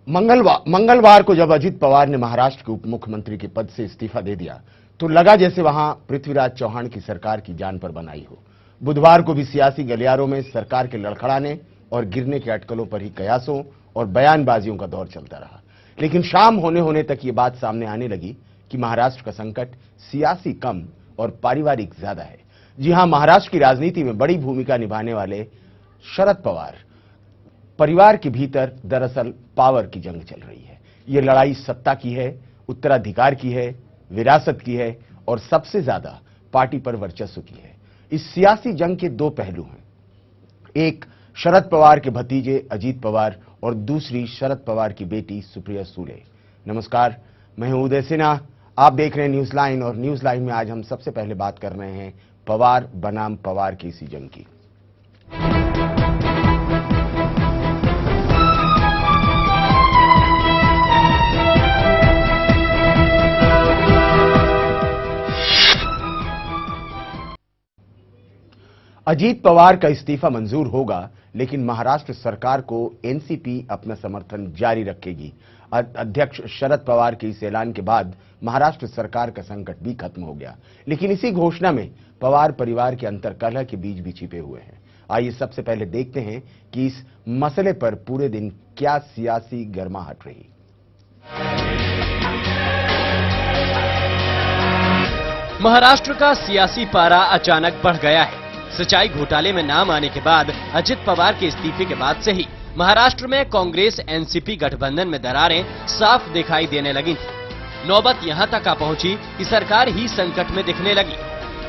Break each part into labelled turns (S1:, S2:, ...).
S1: मंगलवार को जब अजित पवार ने महाराष्ट्र के उप मुख्यमंत्री के पद से इस्तीफा दे दिया तो लगा जैसे वहां पृथ्वीराज चौहान की सरकार की जान पर बनाई हो। बुधवार को भी सियासी गलियारों में सरकार के लड़खड़ाने और गिरने के अटकलों पर ही कयासों और बयानबाजियों का दौर चलता रहा। लेकिन शाम होने होने तक ये बात सामने आने लगी कि महाराष्ट्र का संकट सियासी कम और पारिवारिक ज्यादा है। जी हां, महाराष्ट्र की राजनीति में बड़ी भूमिका निभाने वाले शरद पवार परिवार के भीतर दरअसल पावर की जंग चल रही है। ये लड़ाई सत्ता की है, उत्तराधिकार की है, विरासत की है और सबसे ज्यादा पार्टी पर वर्चस्व की है। इस सियासी जंग के दो पहलू हैं, एक शरद पवार के भतीजे अजीत पवार और दूसरी शरद पवार की बेटी सुप्रिया सुले। नमस्कार, मैं हूं उदय सिन्हा, आप देख रहे हैं न्यूज लाइन और न्यूज लाइन में आज हम सबसे पहले बात कर रहे हैं पवार बनाम पवार की इसी जंग की। अजीत पवार का इस्तीफा मंजूर होगा, लेकिन महाराष्ट्र सरकार को एनसीपी अपना समर्थन जारी रखेगी। अध्यक्ष शरद पवार के इस ऐलान के बाद महाराष्ट्र सरकार का संकट भी खत्म हो गया, लेकिन इसी घोषणा में पवार परिवार के अंतर्कलह के बीज भी छिपे हुए हैं। आइए सबसे पहले देखते हैं कि इस मसले पर पूरे दिन क्या सियासी गर्माहट रही।
S2: महाराष्ट्र का सियासी पारा अचानक बढ़ गया है। सिंचाई घोटाले में नाम आने के बाद अजित पवार के इस्तीफे के बाद से ही महाराष्ट्र में कांग्रेस एनसीपी गठबंधन में दरारें साफ दिखाई देने लगी थी। नौबत यहां तक आ पहुंची कि सरकार ही संकट में दिखने लगी।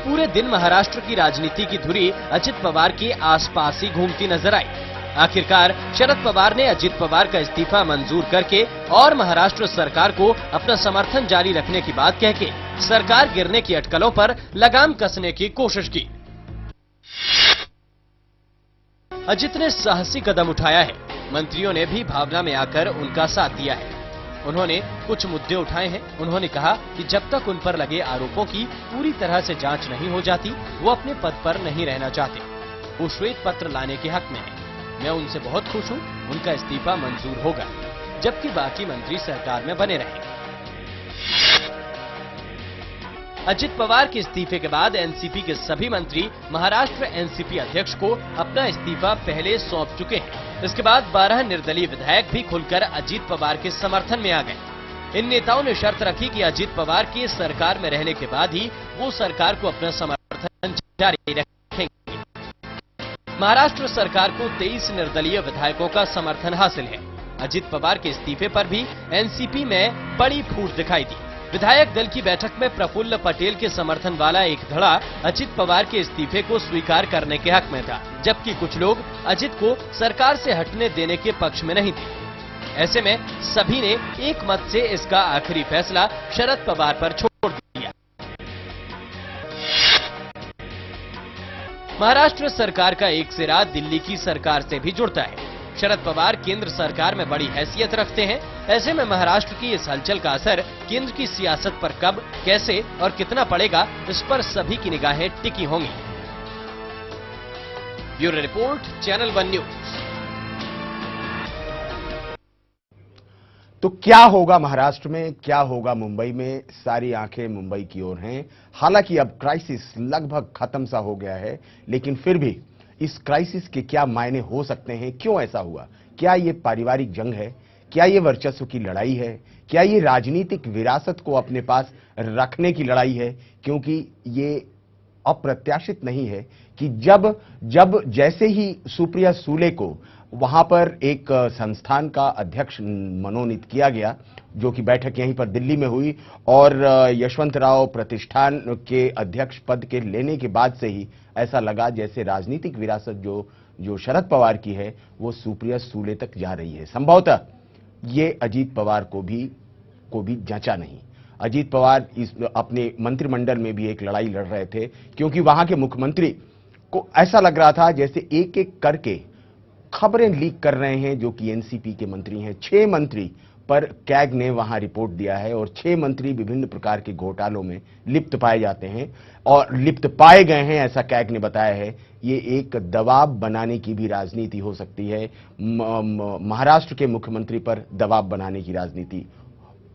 S2: पूरे दिन महाराष्ट्र की राजनीति की धुरी अजित पवार के आसपास ही घूमती नजर आई। आखिरकार शरद पवार ने अजित पवार का इस्तीफा मंजूर करके और महाराष्ट्र सरकार को अपना समर्थन जारी रखने की बात कहके सरकार गिरने की अटकलों पर लगाम कसने की कोशिश की। अजित ने साहसी कदम उठाया है। मंत्रियों ने भी भावना में आकर उनका साथ दिया है। उन्होंने कुछ मुद्दे उठाए हैं। उन्होंने कहा कि जब तक उन पर लगे आरोपों की पूरी तरह से जांच नहीं हो जाती, वो अपने पद पर नहीं रहना चाहते। वो श्वेत पत्र लाने के हक में है। मैं उनसे बहुत खुश हूं, उनका इस्तीफा मंजूर होगा, जबकि बाकी मंत्री सरकार में बने रहेंगे। अजित पवार के इस्तीफे के बाद एनसीपी के सभी मंत्री महाराष्ट्र एनसीपी अध्यक्ष को अपना इस्तीफा पहले सौंप चुके हैं। इसके बाद 12 निर्दलीय विधायक भी खुलकर अजित पवार के समर्थन में आ गए। इन नेताओं ने शर्त रखी कि अजित पवार के सरकार में रहने के बाद ही वो सरकार को अपना समर्थन जारी रखेंगे। महाराष्ट्र सरकार को 23 निर्दलीय विधायकों का समर्थन हासिल है। अजित पवार के इस्तीफे पर भी एनसीपी में बड़ी फूट दिखाई दी। विधायक दल की बैठक में प्रफुल्ल पटेल के समर्थन वाला एक धड़ा अजित पवार के इस्तीफे को स्वीकार करने के हक में था, जबकि कुछ लोग अजित को सरकार से हटने देने के पक्ष में नहीं थे। ऐसे में सभी ने एक मत से इसका आखिरी फैसला शरद पवार पर छोड़ दिया। महाराष्ट्र सरकार का एक सिरा दिल्ली की सरकार से भी जुड़ता है। शरद पवार केंद्र सरकार में बड़ी हैसियत रखते हैं। ऐसे में महाराष्ट्र की इस हलचल का असर केंद्र की सियासत पर कब, कैसे और कितना पड़ेगा, इस पर सभी की निगाहें टिकी होंगी। Bureau report, channel 1 news.
S1: तो क्या होगा महाराष्ट्र में, क्या होगा मुंबई में, सारी आंखें मुंबई की ओर हैं। हालांकि अब क्राइसिस लगभग खत्म सा हो गया है, लेकिन फिर भी इस क्राइसिस के क्या मायने हो सकते हैं, क्यों ऐसा हुआ? क्या ये पारिवारिक जंग है? क्या ये वर्चस्व की लड़ाई है? क्या ये राजनीतिक विरासत को अपने पास रखने की लड़ाई है? क्योंकि ये अप्रत्याशित नहीं है कि जब जैसे ही सुप्रिया सुले को वहां पर एक संस्थान का अध्यक्ष मनोनीत किया गया, जो कि बैठक यहीं पर दिल्ली में हुई, और यशवंतराव प्रतिष्ठान के अध्यक्ष पद के लेने के बाद से ही ऐसा लगा जैसे राजनीतिक विरासत जो शरद पवार की है वो सुप्रिया सुले तक जा रही है। संभवतः ये अजीत पवार को भी जंचा नहीं। अजीत पवार इस अपने मंत्रिमंडल में भी एक लड़ाई लड़ रहे थे, क्योंकि वहां के मुख्यमंत्री को ऐसा लग रहा था जैसे एक एक करके खबरें लीक कर रहे हैं जो कि एनसीपी के मंत्री हैं। 6 मंत्री पर कैग ने वहां रिपोर्ट दिया है और 6 मंत्री विभिन्न प्रकार के घोटालों में लिप्त पाए जाते हैं और लिप्त पाए गए हैं, ऐसा कैग ने बताया है। ये एक दबाव बनाने की भी राजनीति हो सकती है, महाराष्ट्र के मुख्यमंत्री पर दबाव बनाने की राजनीति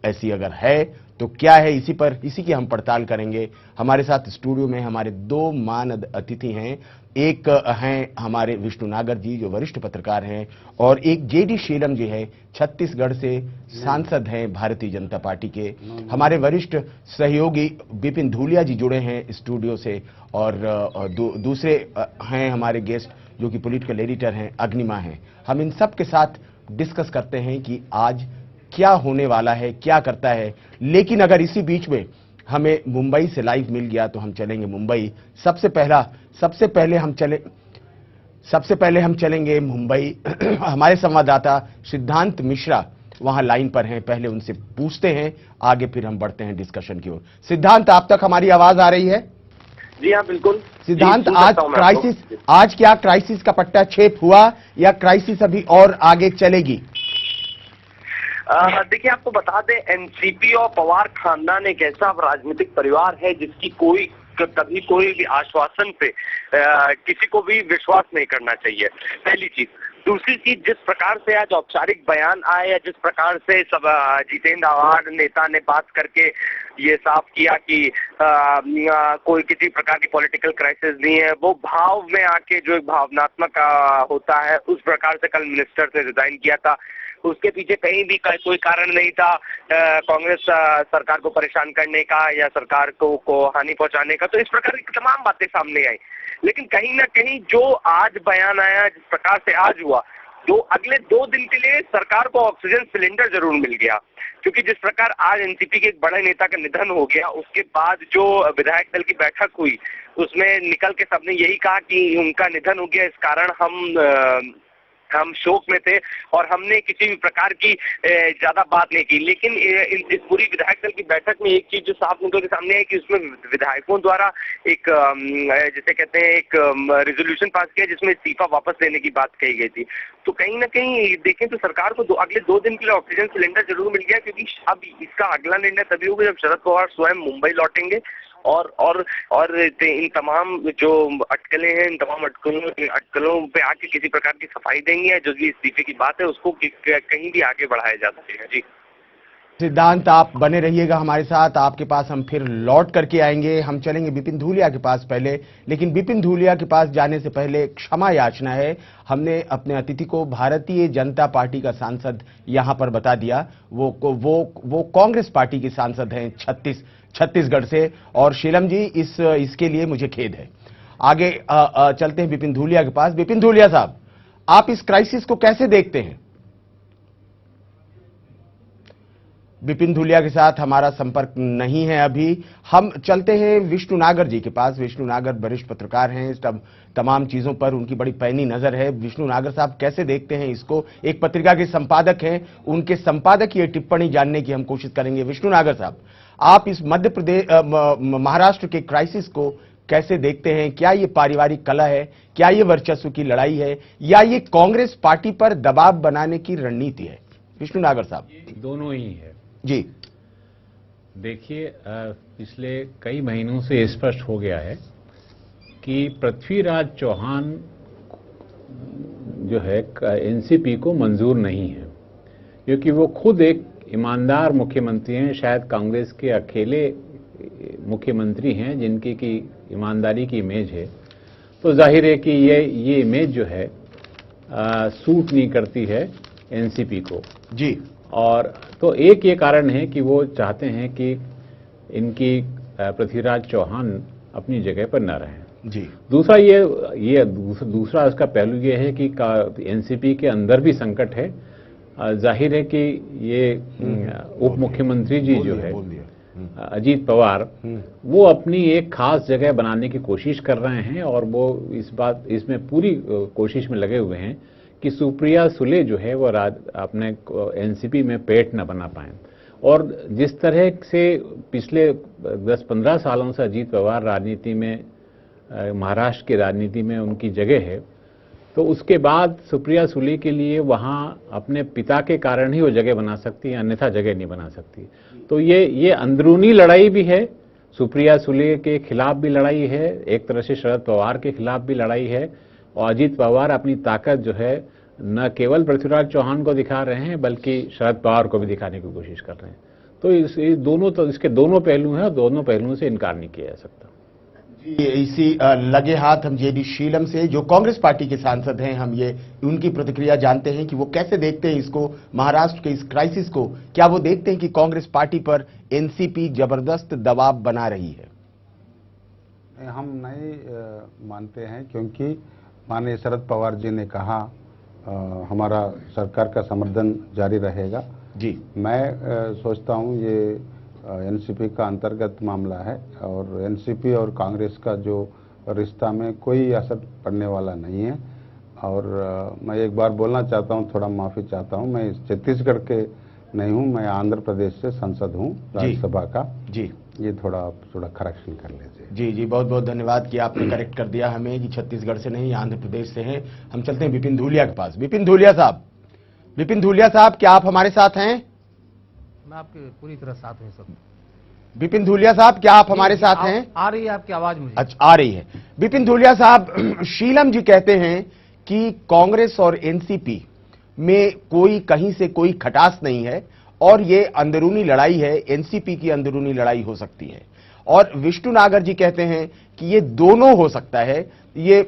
S1: ऐसी अगर है तो क्या है, इसी की हम पड़ताल करेंगे। हमारे साथ स्टूडियो में हमारे 2 मान अतिथि हैं। एक हैं हमारे विष्णु नागर जी जो वरिष्ठ पत्रकार हैं और एक जेडी शीलम जी है, छत्तीसगढ़ से सांसद हैं भारतीय जनता पार्टी के। हमारे वरिष्ठ सहयोगी विपिन धूलिया जी जुड़े हैं स्टूडियो से और दूसरे हैं हमारे गेस्ट जो कि पॉलिटिकल एडिटर हैं, अग्निमा हैं। हम इन सब के साथ डिस्कस करते हैं कि आज क्या होने वाला है, क्या करता है। लेकिन अगर इसी बीच में हमें मुंबई से लाइव मिल गया तो हम चलेंगे मुंबई। सबसे पहले हम चलेंगे मुंबई। हमारे संवाददाता सिद्धांत मिश्रा वहां लाइन पर हैं, पहले उनसे पूछते हैं, आगे फिर हम बढ़ते हैं डिस्कशन की ओर। सिद्धांत, आप तक हमारी आवाज आ रही है?
S3: जी हाँ, बिल्कुल।
S1: सिद्धांत, आज क्या क्राइसिस का पट्टा छेप हुआ या क्राइसिस अभी और आगे चलेगी?
S3: देखिए, आपको बता दें, एनसीपी और पवार खानदान एक ऐसा राजनीतिक परिवार है जिसकी कभी कोई भी आश्वासन पे किसी को भी विश्वास नहीं करना चाहिए, पहली चीज। दूसरी चीज, जिस प्रकार से आज औपचारिक बयान आए या जिस प्रकार से सब जितेंद्र आव्हाड नेता ने बात करके ये साफ किया कि कोई किसी प्रकार की पॉलिटिकल क्राइसिस नहीं है, वो भाव में आके जो एक भावनात्मक होता है उस प्रकार से कल मिनिस्टर से रिजाइन किया था। उसके पीछे कहीं भी कोई कारण नहीं था कांग्रेस सरकार को परेशान करने का या सरकार को हानि पहुंचाने का। तो इस प्रकार की तमाम बातें सामने आई, लेकिन कहीं ना कहीं जो आज बयान आया, जिस प्रकार से आज हुआ, तो अगले 2 दिन के लिए सरकार को ऑक्सीजन सिलेंडर जरूर मिल गया। क्योंकि जिस प्रकार आज एनसीपी के एक बड़े नेता का निधन हो गया, उसके बाद जो विधायक दल की बैठक हुई उसमें निकल के सबने यही कहा कि उनका निधन हो गया, इस कारण हम शोक में थे और हमने किसी भी प्रकार की ज्यादा बात नहीं की। लेकिन इस पूरी विधायक दल की बैठक में एक चीज जो साफ निकल के सामने है कि उसमें विधायकों द्वारा एक जिसे कहते हैं एक रेजोल्यूशन पास किया जिसमें इस्तीफा वापस लेने की बात कही गई थी। तो कहीं ना कहीं देखें तो सरकार को अगले 2 दिन के लिए ऑक्सीजन सिलेंडर जरूर मिल गया, क्योंकि अब इसका अगला निर्णय तभी होगा जब शरद पवार स्वयं मुंबई लौटेंगे और इन तमाम जो अटकलें हैं, इन तमाम अटकलों पे आके किसी प्रकार की सफाई देंगे, जो भी इस्तीफे की बात है उसको कहीं भी आगे बढ़ाया जा सकेगा। जी
S1: सिद्धांत, आप बने रहिएगा हमारे साथ, आपके पास हम फिर लौट करके आएंगे। हम चलेंगे विपिन धूलिया के पास पहले, लेकिन विपिन धूलिया के पास जाने से पहले क्षमा याचना है। हमने अपने अतिथि को भारतीय जनता पार्टी का सांसद यहां पर बता दिया, वो कांग्रेस पार्टी के सांसद हैं छत्तीसगढ़ से। और शीलम जी, इसके लिए मुझे खेद है। आगे चलते हैं विपिन धूलिया के पास। विपिन धूलिया साहब, आप इस क्राइसिस को कैसे देखते हैं? विपिन धूलिया के साथ हमारा संपर्क नहीं है अभी। हम चलते हैं विष्णु नागर जी के पास। विष्णु नागर वरिष्ठ पत्रकार हैं, तमाम चीजों पर उनकी बड़ी पैनी नजर है। विष्णु नागर साहब, कैसे देखते हैं इसको? एक पत्रिका के संपादक हैं, उनके संपादकीय टिप्पणी जानने की हम कोशिश करेंगे। विष्णु नागर साहब, आप इस मध्य प्रदेश महाराष्ट्र के क्राइसिस को कैसे देखते हैं? क्या ये पारिवारिक कलह है, क्या ये वर्चस्व की लड़ाई है, या ये कांग्रेस पार्टी पर दबाव बनाने की रणनीति है? विष्णु नागर साहब।
S4: दोनों ही है
S1: जी।
S4: देखिए, पिछले कई महीनों से स्पष्ट हो गया है कि पृथ्वीराज चौहान जो है एनसीपी को मंजूर नहीं है, क्योंकि वो खुद एक ईमानदार मुख्यमंत्री हैं, शायद कांग्रेस के अकेले मुख्यमंत्री हैं जिनकी की ईमानदारी की इमेज है। तो जाहिर है कि ये इमेज जो है सूट नहीं करती है एनसीपी को जी। और तो एक ये कारण है कि वो चाहते हैं कि इनकी पृथ्वीराज चौहान अपनी जगह पर न रहें
S1: जी।
S4: दूसरा दूसरा इसका पहलू ये है कि एनसीपी के अंदर भी संकट है। जाहिर है कि ये उप मुख्यमंत्री जी जो है अजीत पवार, वो अपनी एक खास जगह बनाने की कोशिश कर रहे हैं और वो इसमें पूरी कोशिश में लगे हुए हैं कि सुप्रिया सुले जो है वो अपने एनसीपी में पेट न बना पाए। और जिस तरह से पिछले 10-15 सालों से अजीत पवार राजनीति में, महाराष्ट्र की राजनीति में उनकी जगह है, तो उसके बाद सुप्रिया सुले के लिए वहां अपने पिता के कारण ही वो जगह बना सकती है, अन्यथा जगह नहीं बना सकती। तो ये अंदरूनी लड़ाई भी है, सुप्रिया सुले के खिलाफ भी लड़ाई है, एक तरह से शरद पवार के खिलाफ भी लड़ाई है। और अजीत पवार अपनी ताकत जो है न केवल पृथ्वीराज चौहान को दिखा रहे हैं बल्कि शरद पवार को भी दिखाने की कोशिश कर रहे हैं। तो इसके दोनों पहलू हैं और दोनों पहलुओं से इनकार नहीं किया जा सकता।
S1: जी, इसी लगे हाथ हम जेडी शीलम से जो कांग्रेस पार्टी के सांसद हैं, हम ये उनकी प्रतिक्रिया जानते हैं कि वो कैसे देखते हैं इसको, महाराष्ट्र के इस क्राइसिस को। क्या वो देखते हैं कि कांग्रेस पार्टी पर एनसीपी जबरदस्त दबाव बना रही है?
S5: हम नहीं मानते हैं, क्योंकि माननीय शरद पवार जी ने कहा हमारा सरकार का समर्थन जारी रहेगा।
S1: जी,
S5: मैं सोचता हूं ये एनसीपी का अंतर्गत मामला है और एनसीपी और कांग्रेस का जो रिश्ता में कोई असर पड़ने वाला नहीं है। और मैं एक बार बोलना चाहता हूं, थोड़ा माफी चाहता हूं, मैं छत्तीसगढ़ के नहीं हूं, मैं आंध्र प्रदेश से सांसद हूं राज्यसभा का।
S1: जी,
S5: ये थोड़ा करेक्शन कर लीजिए।
S1: जी जी, बहुत बहुत धन्यवाद कि आपने करेक्ट कर दिया हमें कि छत्तीसगढ़ से नहीं, आंध्र प्रदेश से हैं। हम चलते हैं विपिन धूलिया के पास। विपिन धूलिया साहब, क्या आप हमारे साथ हैं?
S6: मैं आपके पूरी तरह साथ हूं सर।
S1: विपिन धूलिया साहब, क्या आप हमारे साथ हैं?
S6: आ रही है आपकी आवाज मुझे?
S1: अच्छा, आ रही है। विपिन धूलिया साहब, शीलम जी कहते हैं कि कांग्रेस और एनसीपी में कोई कहीं से कोई खटास नहीं है और ये अंदरूनी लड़ाई है, एनसीपी की अंदरूनी लड़ाई हो सकती है। और विष्णु नागर जी कहते हैं कि ये दोनों हो सकता है, ये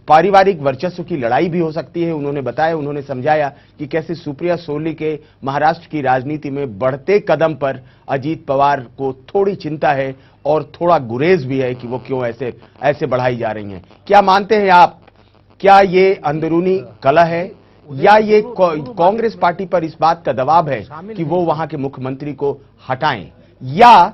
S1: पारिवारिक वर्चस्व की लड़ाई भी हो सकती है। उन्होंने समझाया कि कैसे सुप्रिया सुले के महाराष्ट्र की राजनीति में बढ़ते कदम पर अजीत पवार को थोड़ी चिंता है और थोड़ा गुरेज भी है कि वो क्यों ऐसे बढ़ाई जा रही हैं। क्या मानते हैं आप, क्या ये अंदरूनी कलह है या ये कांग्रेस पार्टी पर इस बात का दबाव है कि वो वहां के मुख्यमंत्री को हटाएं, या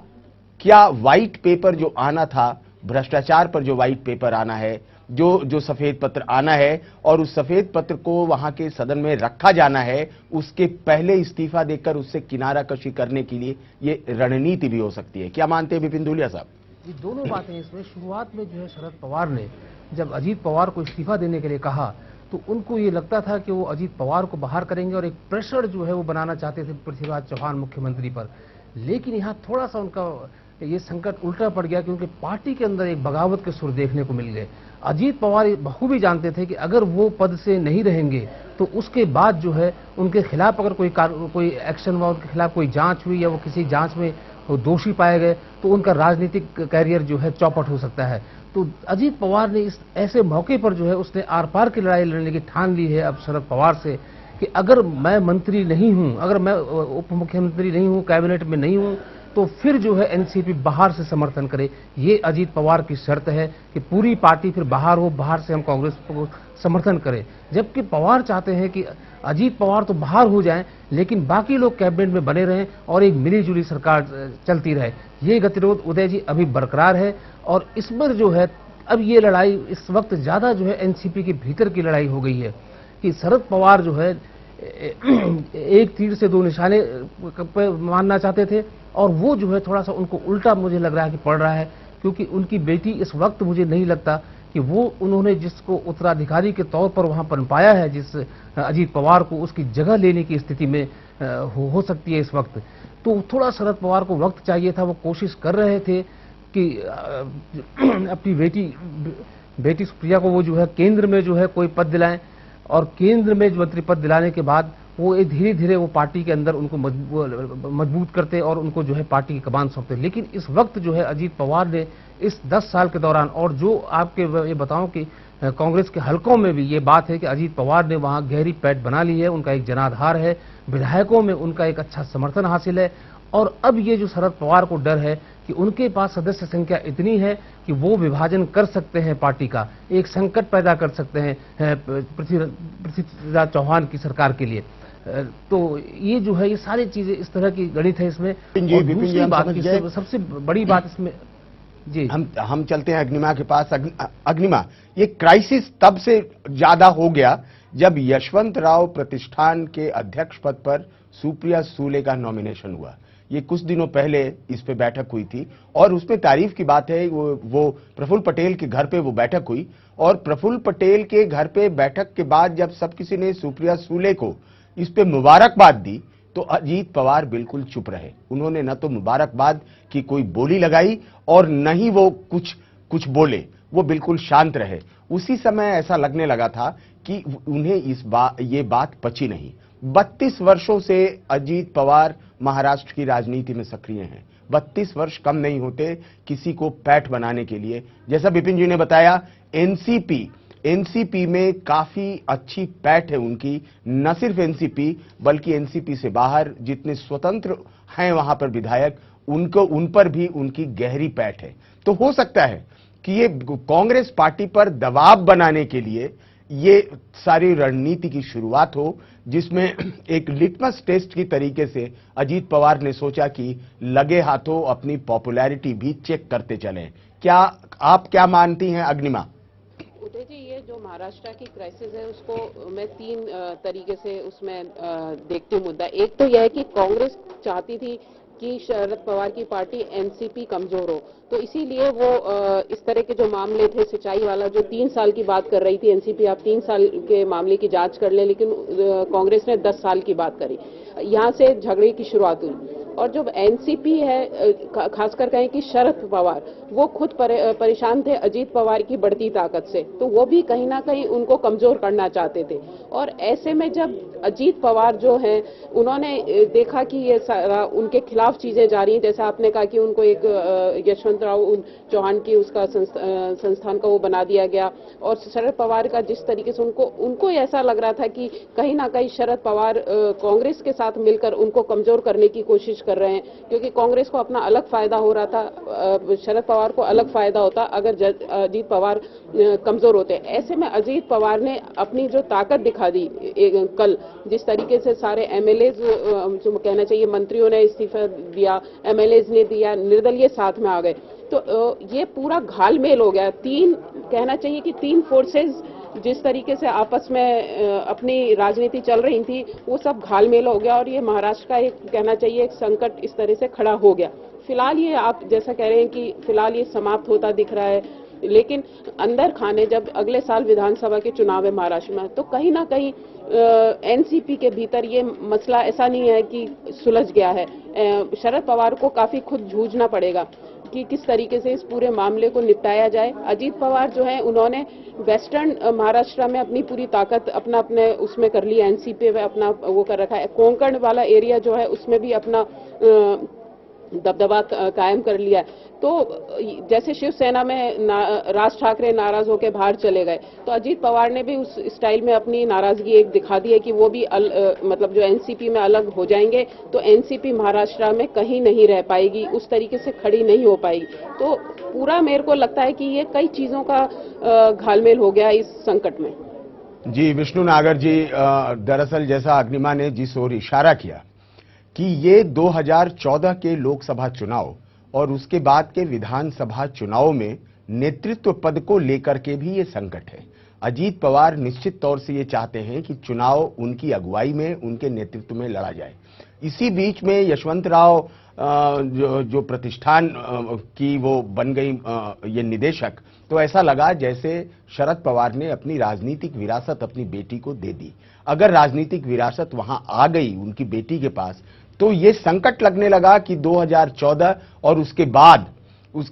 S1: क्या व्हाइट पेपर जो आना था, भ्रष्टाचार पर जो व्हाइट पेपर आना है, जो सफेद पत्र आना है और उस सफेद पत्र को वहां के सदन में रखा जाना है, उसके पहले इस्तीफा देकर उससे किनारा कशी करने के लिए ये रणनीति भी हो सकती है? क्या मानते हैं विपिन धूलिया साहब?
S6: ये दोनों बातें इसमें। शुरुआत में जो है शरद पवार ने जब अजीत पवार को इस्तीफा देने के लिए कहा तो उनको ये लगता था कि वो अजीत पवार को बाहर करेंगे और एक प्रेशर जो है वो बनाना चाहते थे पृथ्वीराज चौहान मुख्यमंत्री पर। लेकिन यहाँ थोड़ा सा उनका ये संकट उल्टा पड़ गया, क्योंकि पार्टी के अंदर एक बगावत के सुर देखने को मिल गए। अजीत पवार बखूबी जानते थे कि अगर वो पद से नहीं रहेंगे तो उसके बाद जो है उनके खिलाफ अगर कोई एक्शन हुआ, उनके खिलाफ कोई जांच हुई या वो किसी जांच में वो दोषी पाए गए तो उनका राजनीतिक कैरियर जो है चौपट हो सकता है। तो अजीत पवार ने इस ऐसे मौके पर जो है उसने आर पार की लड़ाई लड़ने की ठान ली है अब शरद पवार से कि अगर मैं मंत्री नहीं हूं, अगर मैं उप मुख्यमंत्री नहीं हूं, कैबिनेट में नहीं हूं, तो फिर जो है एनसीपी बाहर से समर्थन करे। ये अजीत पवार की शर्त है कि पूरी पार्टी फिर बाहर हो, बाहर से हम कांग्रेस को समर्थन करें। जबकि पवार चाहते हैं कि अजीत पवार तो बाहर हो जाएं लेकिन बाकी लोग कैबिनेट में बने रहें और एक मिलीजुली सरकार चलती रहे। ये गतिरोध उदय जी अभी बरकरार है और इस पर जो है अब ये लड़ाई इस वक्त ज्यादा जो है एनसीपी के भीतर की लड़ाई हो गई है कि शरद पवार जो है एक तीर से दो निशाने मारना चाहते थे और वो जो है थोड़ा सा उनको उल्टा मुझे लग रहा है कि पड़ रहा है, क्योंकि उनकी बेटी इस वक्त मुझे नहीं लगता कि वो उन्होंने जिसको उत्तराधिकारी के तौर पर वहां पनपाया है, जिस अजीत पवार को, उसकी जगह लेने की स्थिति में हो सकती है इस वक्त। तो थोड़ा शरद पवार को वक्त चाहिए था। वो कोशिश कर रहे थे कि अपनी बेटी सुप्रिया को वो जो है केंद्र में जो है कोई पद दिलाएं और केंद्र में मंत्री पद दिलाने के बाद वो धीरे धीरे वो पार्टी के अंदर उनको मजबूत करते और उनको जो है पार्टी की कमान सौंपते। लेकिन इस वक्त जो है अजीत पवार ने इस 10 साल के दौरान, और जो आपके ये बताऊं कि कांग्रेस के हलकों में भी ये बात है कि अजीत पवार ने वहां गहरी पैठ बना ली है, उनका एक जनाधार है, विधायकों में उनका एक अच्छा समर्थन हासिल है। और अब ये जो शरद पवार को डर है कि उनके पास सदस्य संख्या इतनी है कि वो विभाजन कर सकते हैं पार्टी का, एक संकट पैदा कर सकते हैं पृथ्वीराज चौहान की सरकार के लिए। तो ये जो है ये सारी चीजें इस तरह की गणित है इसमें। और दूसरी बात, सबसे बड़ी बात इसमें जी,
S1: हम चलते हैं अग्निमा के पास। अग्निमा, ये क्राइसिस तब से ज्यादा हो गया जब यशवंत राव प्रतिष्ठान के अध्यक्ष पद पर सुप्रिया सुले का नॉमिनेशन हुआ। ये कुछ दिनों पहले इस पे बैठक हुई थी और उसमें तारीफ की बात है, वो प्रफुल्ल पटेल के घर पे वो बैठक हुई और प्रफुल्ल पटेल के घर पे बैठक के बाद जब सब किसी ने सुप्रिया सूले को इस पे मुबारकबाद दी तो अजीत पवार बिल्कुल चुप रहे। उन्होंने न तो मुबारकबाद की कोई बोली लगाई और न ही वो कुछ बोले, वो बिल्कुल शांत रहे। उसी समय ऐसा लगने लगा था कि उन्हें ये बात पची नहीं। 32 वर्षों से अजीत पवार महाराष्ट्र की राजनीति में सक्रिय हैं। 32 वर्ष कम नहीं होते किसी को पैठ बनाने के लिए। जैसा विपिन जी ने बताया, एनसीपी में काफी अच्छी पैठ है उनकी। न सिर्फ एनसीपी बल्कि एनसीपी से बाहर जितने स्वतंत्र हैं वहां पर विधायक, उन पर भी उनकी गहरी पैठ है। तो हो सकता है कि ये कांग्रेस पार्टी पर दबाव बनाने के लिए ये सारी रणनीति की शुरुआत हो, जिसमें एक लिटमस टेस्ट की तरीके से अजीत पवार ने सोचा कि लगे हाथों अपनी पॉपुलैरिटी भी चेक करते चलें। आप क्या मानती हैं अग्निमा?
S7: उदय जी, ये जो महाराष्ट्र की क्राइसिस है उसको मैं 3 तरीके से उसमें देखती हूँ मुद्दा। एक तो यह है कि कांग्रेस चाहती थी कि शरद पवार की पार्टी एनसीपी कमजोर हो, तो इसीलिए वो इस तरह के जो मामले थे, सिंचाई वाला जो 3 साल की बात कर रही थी एनसीपी, आप 3 साल के मामले की जांच कर ले, लेकिन कांग्रेस ने 10 साल की बात करी। यहाँ से झगड़े की शुरुआत हुई। और जो एनसीपी है, खासकर कहें कि शरद पवार, वो खुद परेशान थे अजीत पवार की बढ़ती ताकत से, तो वो भी कहीं ना कहीं उनको कमजोर करना चाहते थे। और ऐसे में जब अजीत पवार जो हैं, उन्होंने देखा कि ये सारा उनके खिलाफ चीजें जा रही हैं, जैसा आपने कहा कि उनको एक यशवंतराव चौहान की उसका संस्थान का वो बना दिया गया, और शरद पवार का जिस तरीके से उनको ऐसा लग रहा था कि कहीं ना कहीं शरद पवार कांग्रेस के साथ मिलकर उनको कमजोर करने की कोशिश कर रहे हैं, क्योंकि कांग्रेस को अपना अलग फायदा हो रहा था, शरद पवार को अलग फायदा होता अगर अजीत पवार कमजोर होते। ऐसे में अजीत पवार ने अपनी जो ताकत दिखा दी कल, जिस तरीके से सारे एमएलए जो कहना चाहिए मंत्रियों ने इस्तीफा दिया, एमएलए ने दिया, निर्दलीय साथ में आ गए, तो ये पूरा घालमेल हो गया। कहना चाहिए कि 3 फोर्सेस जिस तरीके से आपस में अपनी राजनीति चल रही थी, वो सब घालमेल हो गया और ये महाराष्ट्र का एक कहना चाहिए एक संकट इस तरह से खड़ा हो गया। फिलहाल ये आप जैसा कह रहे हैं कि फिलहाल ये समाप्त होता दिख रहा है, लेकिन अंदर खाने जब अगले साल विधानसभा के चुनाव है महाराष्ट्र में, तो कहीं ना कहीं एनसीपी के भीतर ये मसला ऐसा नहीं है कि सुलझ गया है। शरद पवार को काफी खुद जूझना पड़ेगा कि किस तरीके से इस पूरे मामले को निपटाया जाए। अजीत पवार जो है, उन्होंने वेस्टर्न महाराष्ट्र में अपनी पूरी ताकत अपने उसमें कर ली, एनसीपी में अपना वो कर रखा है। कोंकण वाला एरिया जो है उसमें भी अपना दबदबा कायम कर लिया। तो जैसे शिवसेना में राज ठाकरे नाराज होकर बाहर चले गए, तो अजीत पवार ने भी उस स्टाइल में अपनी नाराजगी एक दिखा दी है कि वो भी मतलब जो एनसीपी में अलग हो जाएंगे, तो एनसीपी महाराष्ट्र में कहीं नहीं रह पाएगी, उस तरीके से खड़ी नहीं हो पाएगी। तो पूरा मेरे को लगता है कि ये कई चीजों का घालमेल हो गया इस संकट में।
S1: जी विष्णु नागर जी, दरअसल जैसा अग्निमा ने जिस ओर इशारा किया कि ये 2014 के लोकसभा चुनाव और उसके बाद के विधानसभा चुनाव में नेतृत्व पद को लेकर के भी ये संकट है। अजीत पवार निश्चित तौर से ये चाहते हैं कि चुनाव उनकी अगुवाई में, उनके नेतृत्व में लड़ा जाए। इसी बीच में यशवंतराव जो प्रतिष्ठान की वो बन गई ये निदेशक, तो ऐसा लगा जैसे शरद पवार ने अपनी राजनीतिक विरासत अपनी बेटी को दे दी। अगर राजनीतिक विरासत वहां आ गई उनकी बेटी के पास, तो ये संकट लगने लगा कि 2014 और उसके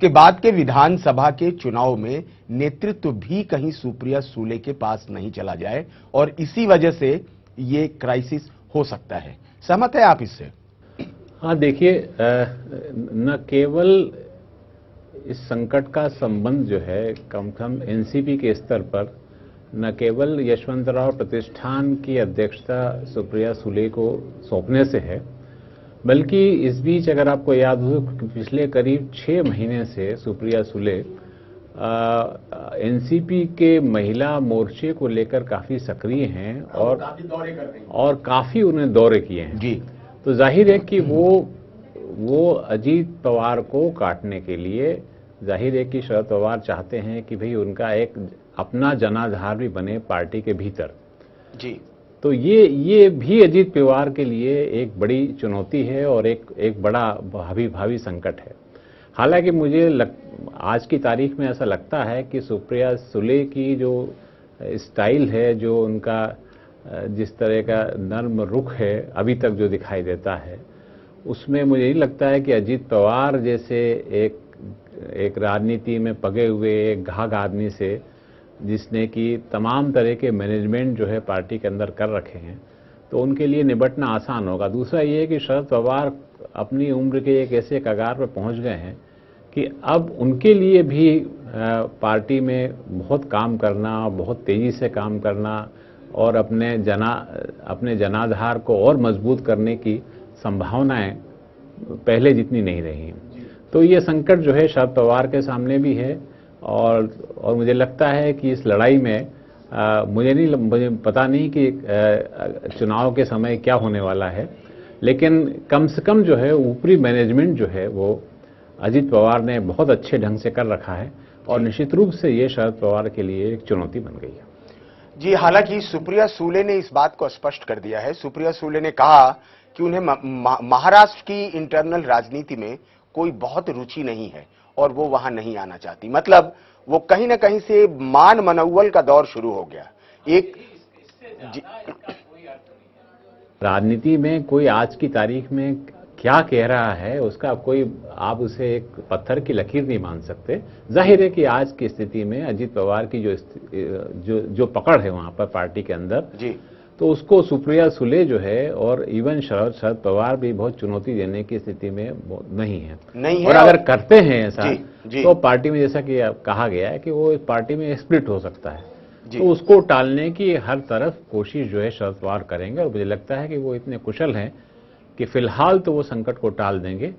S1: बाद के विधानसभा के चुनाव में नेतृत्व भी कहीं सुप्रिया सूले के पास नहीं चला जाए, और इसी वजह से ये क्राइसिस हो सकता है। सहमत है आप इससे?
S4: हाँ, देखिए, न केवल इस संकट का संबंध जो है कम से कम एनसीपी के स्तर पर न केवल यशवंतराव प्रतिष्ठान की अध्यक्षता सुप्रिया सूले को सौंपने से है, बल्कि इस बीच अगर आपको याद हो पिछले करीब 6 महीने से सुप्रिया सूले एनसीपी के महिला मोर्चे को लेकर काफी सक्रिय हैं और काफी उन्हें दौरे किए हैं
S1: जी।
S4: तो जाहिर है कि वो अजीत पवार को काटने के लिए, जाहिर है कि शरद पवार चाहते हैं कि भाई उनका एक अपना जनाधार भी बने पार्टी के भीतर
S1: जी।
S4: तो ये भी अजीत पवार के लिए एक बड़ी चुनौती है और एक बड़ा भावी संकट है। हालांकि मुझे आज की तारीख में ऐसा लगता है कि सुप्रिया सुले की जो स्टाइल है, जो उनका जिस तरह का नर्म रुख है अभी तक जो दिखाई देता है, उसमें मुझे नहीं लगता है कि अजीत पवार जैसे एक राजनीति में पगे हुए एक घाघ आदमी से, जिसने कि तमाम तरह के मैनेजमेंट जो है पार्टी के अंदर कर रखे हैं, तो उनके लिए निपटना आसान होगा। दूसरा ये है कि शरद पवार अपनी उम्र के एक ऐसे कगार पर पहुंच गए हैं कि अब उनके लिए भी पार्टी में बहुत काम करना, बहुत तेजी से काम करना और अपने जनाधार को और मजबूत करने की संभावनाएं पहले जितनी नहीं रही। तो ये संकट जो है शरद पवार के सामने भी है और मुझे लगता है कि इस लड़ाई में मुझे पता नहीं कि चुनाव के समय क्या होने वाला है, लेकिन कम से कम जो है ऊपरी मैनेजमेंट जो है वो अजीत पवार ने बहुत अच्छे ढंग से कर रखा है और निश्चित रूप से ये शरद पवार के लिए एक चुनौती बन गई है।
S1: जी, हालांकि सुप्रिया सुले ने इस बात को स्पष्ट कर दिया है। सुप्रिया सुले ने कहा कि उन्हें महाराष्ट्र की इंटरनल राजनीति में कोई बहुत रुचि नहीं है और वो वहां नहीं आना चाहती। मतलब वो कहीं ना कहीं से मान मनौवल का दौर शुरू हो गया। एक
S4: राजनीति में कोई आज की तारीख में क्या कह रहा है उसका कोई आप उसे एक पत्थर की लकीर नहीं मान सकते। जाहिर है कि आज की स्थिति में अजीत पवार की जो पकड़ है वहां पर पार्टी के अंदर
S1: जी,
S4: तो उसको सुप्रिया सुले जो है और इवन शरद पवार भी बहुत चुनौती देने की स्थिति में नहीं है। और अगर करते हैं ऐसा तो पार्टी में जैसा कि कहा गया है कि वो पार्टी में स्प्लिट हो सकता है, तो उसको टालने की हर तरफ कोशिश जो है शरद पवार करेंगे और मुझे लगता है कि वो इतने कुशल हैं कि फिलहाल तो वो संकट को टाल देंगे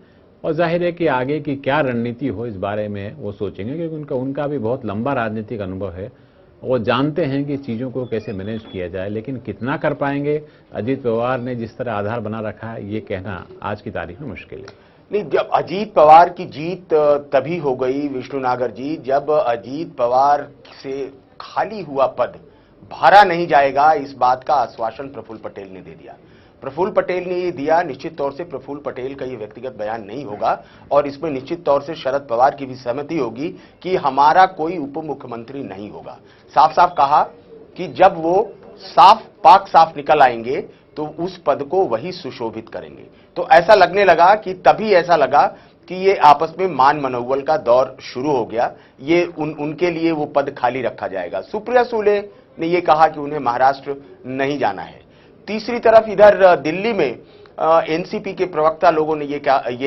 S4: और जाहिर है कि आगे की क्या रणनीति हो इस बारे में वो सोचेंगे, क्योंकि उनका भी बहुत लंबा राजनीतिक अनुभव है। वो जानते हैं कि चीज़ों को कैसे मैनेज किया जाए, लेकिन कितना कर पाएंगे अजीत पवार ने जिस तरह आधार बना रखा है ये कहना आज की तारीख में मुश्किल है।
S1: नहीं, जब अजीत पवार की जीत तभी हो गई विष्णु नागर जी, जब अजीत पवार से खाली हुआ पद भरा नहीं जाएगा, इस बात का आश्वासन प्रफुल्ल पटेल ने दे दिया। प्रफुल्ल पटेल ने ये दिया। निश्चित तौर से प्रफुल्ल पटेल का ये व्यक्तिगत बयान नहीं होगा और इसमें निश्चित तौर से शरद पवार की भी सहमति होगी कि हमारा कोई उप मुख्यमंत्री नहीं होगा। साफ साफ कहा कि जब वो साफ निकल आएंगे तो उस पद को वही सुशोभित करेंगे। तो ऐसा लगने लगा कि तभी ऐसा लगा कि ये आपस में मान मनौवल का दौर शुरू हो गया। ये उनके लिए वो पद खाली रखा जाएगा। सुप्रिया सुले ने ये कहा कि उन्हें महाराष्ट्र नहीं जाना है। तीसरी तरफ इधर दिल्ली में एनसीपी के प्रवक्ता लोगों ने ये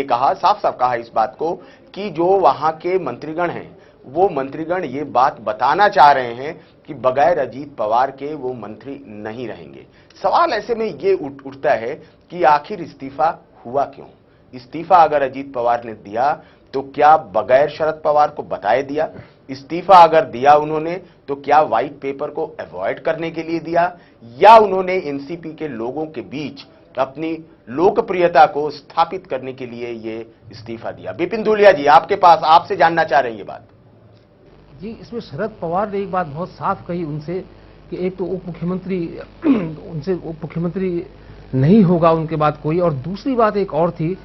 S1: कहा, साफ कहा इस बात को कि जो वहां के मंत्रीगण हैं वो मंत्रीगण ये बात बताना चाह रहे हैं कि बगैर अजीत पवार के वो मंत्री नहीं रहेंगे। सवाल ऐसे में ये उठता है कि आखिर इस्तीफा हुआ क्यों? इस्तीफा अगर अजीत पवार ने दिया तो क्या बगैर शरद पवार को बताए दिया? इस्तीफा अगर दिया उन्होंने तो क्या व्हाइट पेपर को अवॉइड करने के लिए दिया, या उन्होंने एनसीपी के लोगों के बीच अपनी लोकप्रियता को स्थापित करने के लिए ये इस्तीफा दिया? बिपिन धूलिया जी, आपके पास, आपसे जानना चाह रहे हैं ये बात।
S6: जी, इसमें शरद पवार ने एक बात बहुत साफ कही उनसे कि एक तो उप मुख्यमंत्री नहीं होगा उनके बाद कोई, और दूसरी बात एक और थी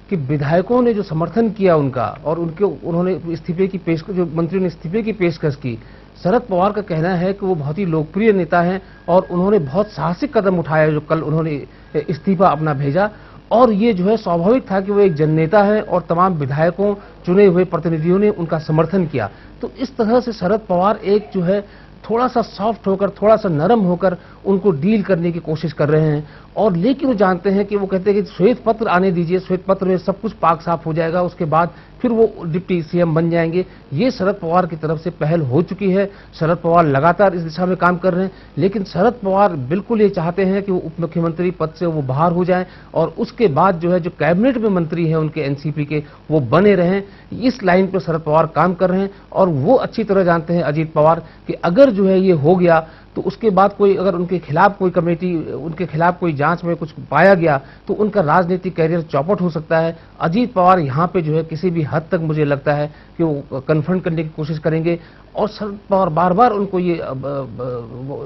S6: कि विधायकों ने जो समर्थन किया उनका और उन्होंने इस्तीफे की पेशकश, जो मंत्रियों ने इस्तीफे की पेशकश की, शरद पवार का कहना है कि वो बहुत ही लोकप्रिय नेता हैं और उन्होंने बहुत साहसिक कदम उठाया जो कल उन्होंने इस्तीफा अपना भेजा। और ये जो है स्वाभाविक था कि वो एक जननेता है और तमाम विधायकों, चुने हुए प्रतिनिधियों ने उनका समर्थन किया। तो इस तरह से शरद पवार एक जो है थोड़ा सा सॉफ्ट होकर, थोड़ा सा नरम होकर उनको डील करने की कोशिश कर रहे हैं। और लेकिन वो जानते हैं कि वो कहते हैं कि श्वेत पत्र आने दीजिए, श्वेत पत्र में सब कुछ पाक साफ हो जाएगा, उसके बाद फिर वो डिप्टी सीएम बन जाएंगे। ये शरद पवार की तरफ से पहल हो चुकी है। शरद पवार लगातार इस दिशा में काम कर रहे हैं, लेकिन शरद पवार बिल्कुल ये चाहते हैं कि वो उप मुख्यमंत्री पद से वो बाहर हो जाएं और उसके बाद जो है जो कैबिनेट में मंत्री हैं उनके एनसीपी के, वो बने रहें। इस लाइन पर शरद पवार काम कर रहे हैं और वो अच्छी तरह जानते हैं अजीत पवार कि अगर जो है ये हो गया तो उसके बाद कोई अगर उनके खिलाफ कोई कमेटी, उनके खिलाफ कोई जांच में कुछ पाया गया तो उनका राजनीतिक कैरियर चौपट हो सकता है। अजीत पवार यहां पे जो है किसी भी हद तक मुझे लगता है कि वो कन्फ्रंट करने की कोशिश करेंगे, और शरद पवार बार बार उनको ये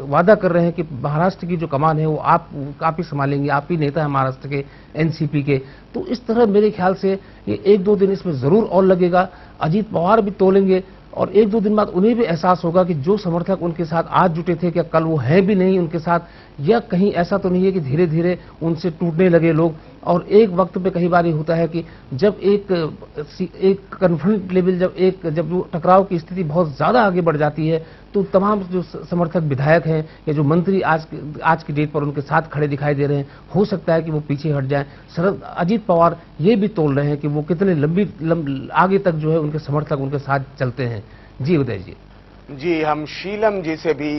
S6: वादा कर रहे हैं कि महाराष्ट्र की जो कमान है वो आप ही संभालेंगे, आप ही नेता है महाराष्ट्र के एनसीपी के। तो इस तरह मेरे ख्याल से ये 1-2 दिन इसमें जरूर और लगेगा। अजीत पवार भी तोलेंगे और 1-2 दिन बाद उन्हें भी एहसास होगा कि जो समर्थक उनके साथ आज जुटे थे क्या कल वो है भी नहीं उनके साथ, या कहीं ऐसा तो नहीं है कि धीरे धीरे उनसे टूटने लगे लोग। और एक वक्त पे कई बार होता है कि जब एक कन्फ्रंट लेवल, जब वो टकराव की स्थिति बहुत ज्यादा आगे बढ़ जाती है तो तमाम जो समर्थक विधायक हैं या जो मंत्री आज की डेट पर उनके साथ खड़े दिखाई दे रहे हैं, हो सकता है कि वो पीछे हट जाएं। अजीत पवार ये भी तोल रहे हैं कि वो कितने आगे तक जो है उनके समर्थक उनके साथ चलते हैं। जी उदय जी।
S1: जी, हम शीलम जी से भी,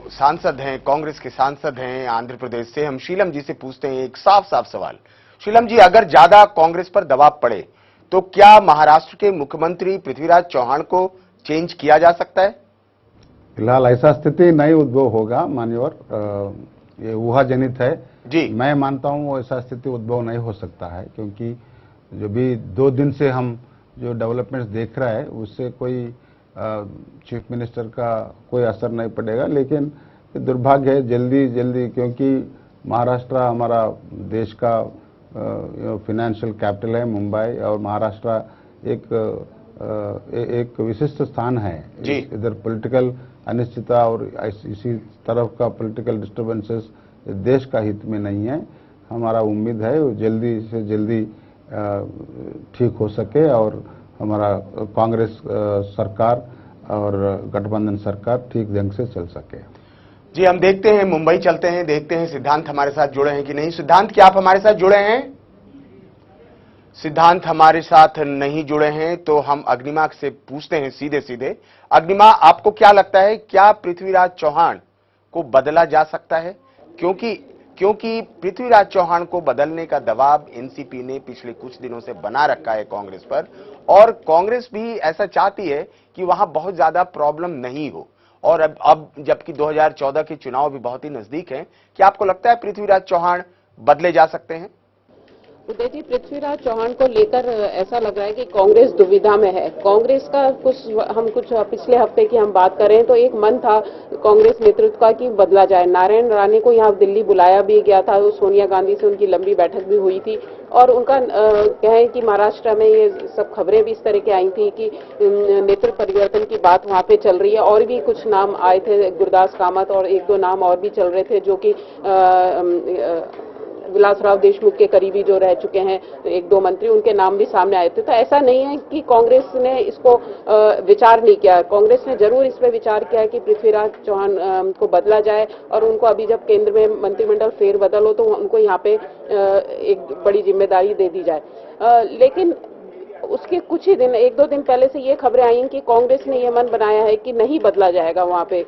S1: सांसद हैं, कांग्रेस के सांसद हैं आंध्र प्रदेश से, हम शीलम जी से पूछते हैं एक साफ साफ सवाल। शीलम जी, अगर ज्यादा कांग्रेस पर दबाव पड़े तो क्या महाराष्ट्र के मुख्यमंत्री पृथ्वीराज चौहान को चेंज किया जा सकता है?
S5: फिलहाल ऐसा स्थिति नहीं उद्भव होगा मान्यवर, ये ऊहाजनित है
S1: जी।
S5: मैं मानता हूं ऐसा स्थिति उद्भव नहीं हो सकता है, क्योंकि जो भी 2 दिन से हम जो डेवलपमेंट्स देख रहे हैं उससे कोई चीफ मिनिस्टर का कोई असर नहीं पड़ेगा। लेकिन दुर्भाग्य है जल्दी, क्योंकि महाराष्ट्र हमारा देश का फाइनेंशियल कैपिटल है मुंबई, और महाराष्ट्र एक विशिष्ट स्थान है। इधर पॉलिटिकल अनिश्चितता और इसी तरफ का पॉलिटिकल डिस्टर्बेंसेस देश का हित में नहीं है। हमारा उम्मीद है वो जल्दी से जल्दी ठीक हो सके और हमारा कांग्रेस सरकार और गठबंधन सरकार ठीक ढंग से चल सके।
S1: जी, हम देखते हैं, मुंबई चलते हैं, देखते हैं सिद्धांत हमारे साथ जुड़े हैं कि नहीं। सिद्धांत, क्या आप हमारे साथ जुड़े हैं? सिद्धांत हमारे साथ नहीं जुड़े हैं तो हम अग्निमा से पूछते हैं सीधे सीधे। अग्निमा, आपको क्या लगता है, क्या पृथ्वीराज चौहान को बदला जा सकता है? क्योंकि पृथ्वीराज चौहान को बदलने का दबाव एनसीपी ने पिछले कुछ दिनों से बना रखा है कांग्रेस पर, और कांग्रेस भी ऐसा चाहती है कि वहां बहुत ज्यादा प्रॉब्लम नहीं हो, और अब जबकि 2014 के चुनाव भी बहुत ही नजदीक हैं, क्या आपको लगता है पृथ्वीराज चौहान बदले जा सकते हैं?
S7: उदय जी, पृथ्वीराज चौहान को लेकर ऐसा लग रहा है कि कांग्रेस दुविधा में है। कांग्रेस का कुछ पिछले हफ्ते की हम बात करें तो एक मन था कांग्रेस नेतृत्व का कि बदला जाए। नारायण राणे को यहाँ दिल्ली बुलाया भी गया था, सोनिया गांधी से उनकी लंबी बैठक भी हुई थी, और उनका कहें कि महाराष्ट्र में ये सब खबरें भी इस तरह की आई थी कि नेतृत्व परिवर्तन की बात वहां पे चल रही है। और भी कुछ नाम आए थे, गुरदास कामत और 1-2 नाम और भी चल रहे थे जो कि विलासराव देशमुख के करीबी जो रह चुके हैं 1-2 मंत्री, उनके नाम भी सामने आए थे। तो ऐसा नहीं है कि कांग्रेस ने इसको विचार नहीं किया। कांग्रेस ने जरूर इस पर विचार किया है कि पृथ्वीराज चौहान को बदला जाए, और उनको अभी जब केंद्र में मंत्रिमंडल फेरबदल हो तो उनको यहाँ पे एक बड़ी जिम्मेदारी दे दी जाए। लेकिन उसके कुछ ही दिन, 1-2 दिन पहले से ये खबरें आई कि कांग्रेस ने ये मन बनाया है कि नहीं बदला जाएगा वहां पे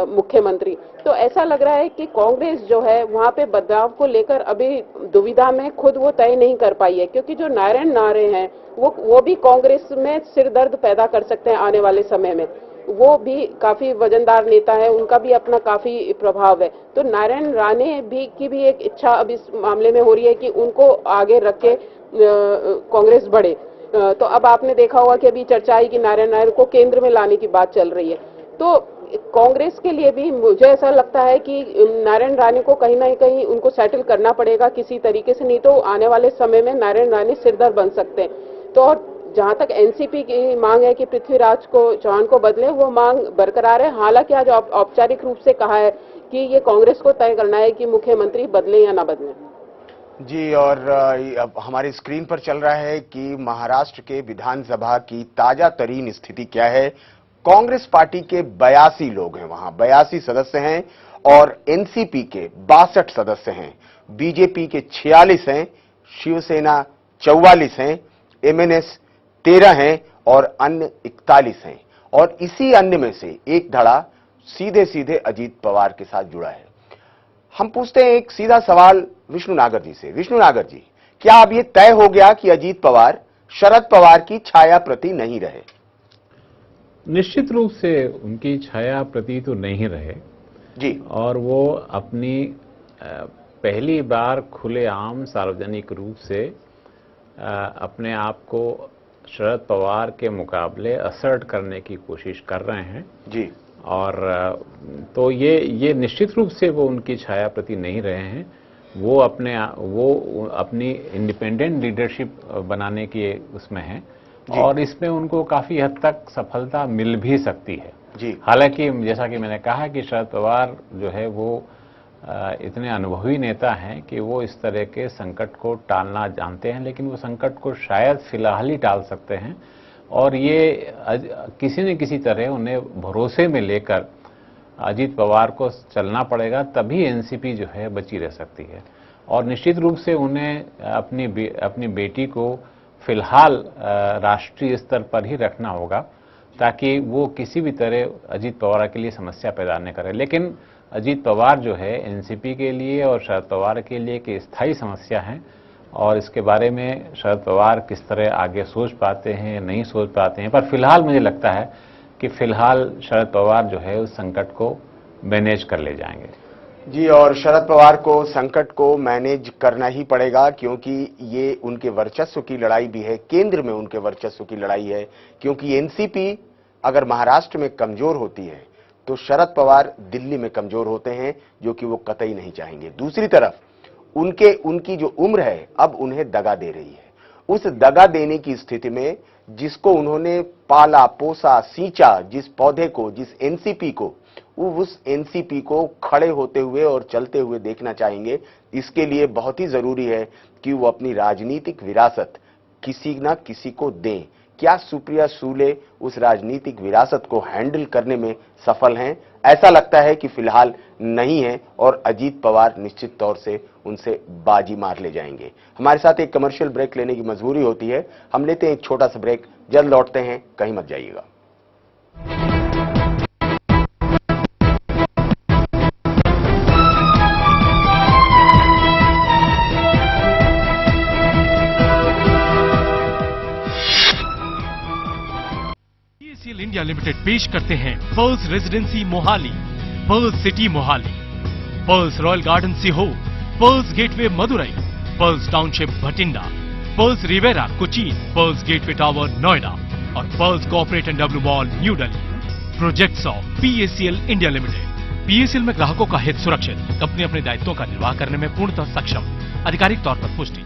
S7: मुख्यमंत्री। तो ऐसा लग रहा है कि कांग्रेस जो है वहां पे बदलाव को लेकर अभी दुविधा में खुद वो तय नहीं कर पाई है, क्योंकि जो नारायण राणे हैं वो भी कांग्रेस में सिरदर्द पैदा कर सकते हैं आने वाले समय में। वो भी काफी वजनदार नेता है, उनका भी अपना काफी प्रभाव है। तो नारायण राणे की भी एक इच्छा अब इस मामले में हो रही है कि उनको आगे रख के कांग्रेस बढ़े। तो अब आपने देखा होगा कि अभी चर्चा आई कि नारायण राणे को केंद्र में लाने की बात चल रही है। तो कांग्रेस के लिए भी मुझे ऐसा लगता है कि नारायण राणे को कहीं ना कहीं उनको सेटल करना पड़ेगा किसी तरीके से, नहीं तो आने वाले समय में नारायण राणे सिरदर्द बन सकते हैं। तो जहां तक एनसीपी की मांग है कि पृथ्वीराज चौहान को बदले, वो मांग बरकरार है। हालांकि आज औपचारिक रूप से कहा है कि ये कांग्रेस को तय करना है कि मुख्यमंत्री बदले या ना बदले।
S1: जी, और अब हमारी स्क्रीन पर चल रहा है कि महाराष्ट्र के विधानसभा की ताजा तरीन स्थिति क्या है। कांग्रेस पार्टी के 82 लोग हैं, वहां 82 सदस्य हैं, और एनसीपी के 62 सदस्य हैं, बीजेपी के 46 हैं, शिवसेना 44 हैं, एमएनएस 13 हैं और अन्य 41 हैं। और इसी अन्य में से एक धड़ा सीधे सीधे अजीत पवार के साथ जुड़ा है। हम पूछते हैं एक सीधा सवाल विष्णु नागर जी से। विष्णु नागर जी, क्या अब यह तय हो गया कि अजीत पवार शरद पवार की छाया प्रति नहीं रहे?
S4: निश्चित रूप से उनकी छाया प्रति तो नहीं रहे,
S1: जी।
S4: और वो अपनी पहली बार खुलेआम सार्वजनिक रूप से अपने आप को शरद पवार के मुकाबले असर्ट करने की कोशिश कर रहे हैं
S1: जी।
S4: और तो ये निश्चित रूप से वो उनकी छाया प्रति नहीं रहे हैं। वो अपनी इंडिपेंडेंट लीडरशिप बनाने की उसमें हैं और इसमें उनको काफी हद तक सफलता मिल भी सकती है
S1: जी।
S4: हालांकि जैसा कि मैंने कहा कि शरद पवार जो है वो इतने अनुभवी नेता हैं कि वो इस तरह के संकट को टालना जानते हैं, लेकिन वो संकट को शायद फिलहाल ही टाल सकते हैं और ये किसी न किसी तरह उन्हें भरोसे में लेकर अजीत पवार को चलना पड़ेगा, तभी एनसीपी जो है बची रह सकती है। और निश्चित रूप से उन्हें अपनी बेटी को फिलहाल राष्ट्रीय स्तर पर ही रखना होगा ताकि वो किसी भी तरह अजीत पवार के लिए समस्या पैदा न करे। लेकिन अजीत पवार जो है एनसीपी के लिए और शरद पवार के लिए एक स्थायी समस्या है और इसके बारे में शरद पवार किस तरह आगे सोच पाते हैं नहीं सोच पाते हैं, पर फिलहाल मुझे लगता है कि फिलहाल शरद पवार जो है उस संकट को मैनेज कर ले जाएंगे।
S1: जी, और शरद पवार को संकट को मैनेज करना ही पड़ेगा क्योंकि ये उनके वर्चस्व की लड़ाई भी है, केंद्र में उनके वर्चस्व की लड़ाई है। क्योंकि एनसीपी अगर महाराष्ट्र में कमजोर होती है तो शरद पवार दिल्ली में कमजोर होते हैं, जो कि वो कतई नहीं चाहेंगे। दूसरी तरफ उनकी जो उम्र है अब उन्हें दगा दे रही है। उस दगा देने की स्थिति में जिसको उन्होंने पाला पोसा सींचा, जिस पौधे को, जिस एनसीपी को, वो उस एनसीपी को खड़े होते हुए और चलते हुए देखना चाहेंगे। इसके लिए बहुत ही जरूरी है कि वो अपनी राजनीतिक विरासत किसी ना किसी को दें। क्या सुप्रिया सूले उस राजनीतिक विरासत को हैंडल करने में सफल हैं? ऐसा लगता है कि फिलहाल नहीं है और अजीत पवार निश्चित तौर से उनसे बाजी मार ले जाएंगे। हमारे साथ एक कमर्शियल ब्रेक लेने की मजबूरी होती है, हम लेते हैं एक छोटा सा ब्रेक, जल्द लौटते हैं, कहीं मत जाइएगा।
S8: इंडिया लिमिटेड पेश करते हैं Pearls residency Mohali, Pearls city Mohali, Pearls royal garden Sehore, Pearls gateway Madurai, Pearls township Bathinda, Pearls Riviera Cochin, Pearls gateway tower Noida और Pearls corporate and W mall New Delhi. Projects of PACL India limited. PACL में ग्राहकों का हित सुरक्षित, कंपनी अपने दायित्वों का निर्वाह करने में पूर्णतः सक्षम, आधिकारिक तौर पर पुष्टि।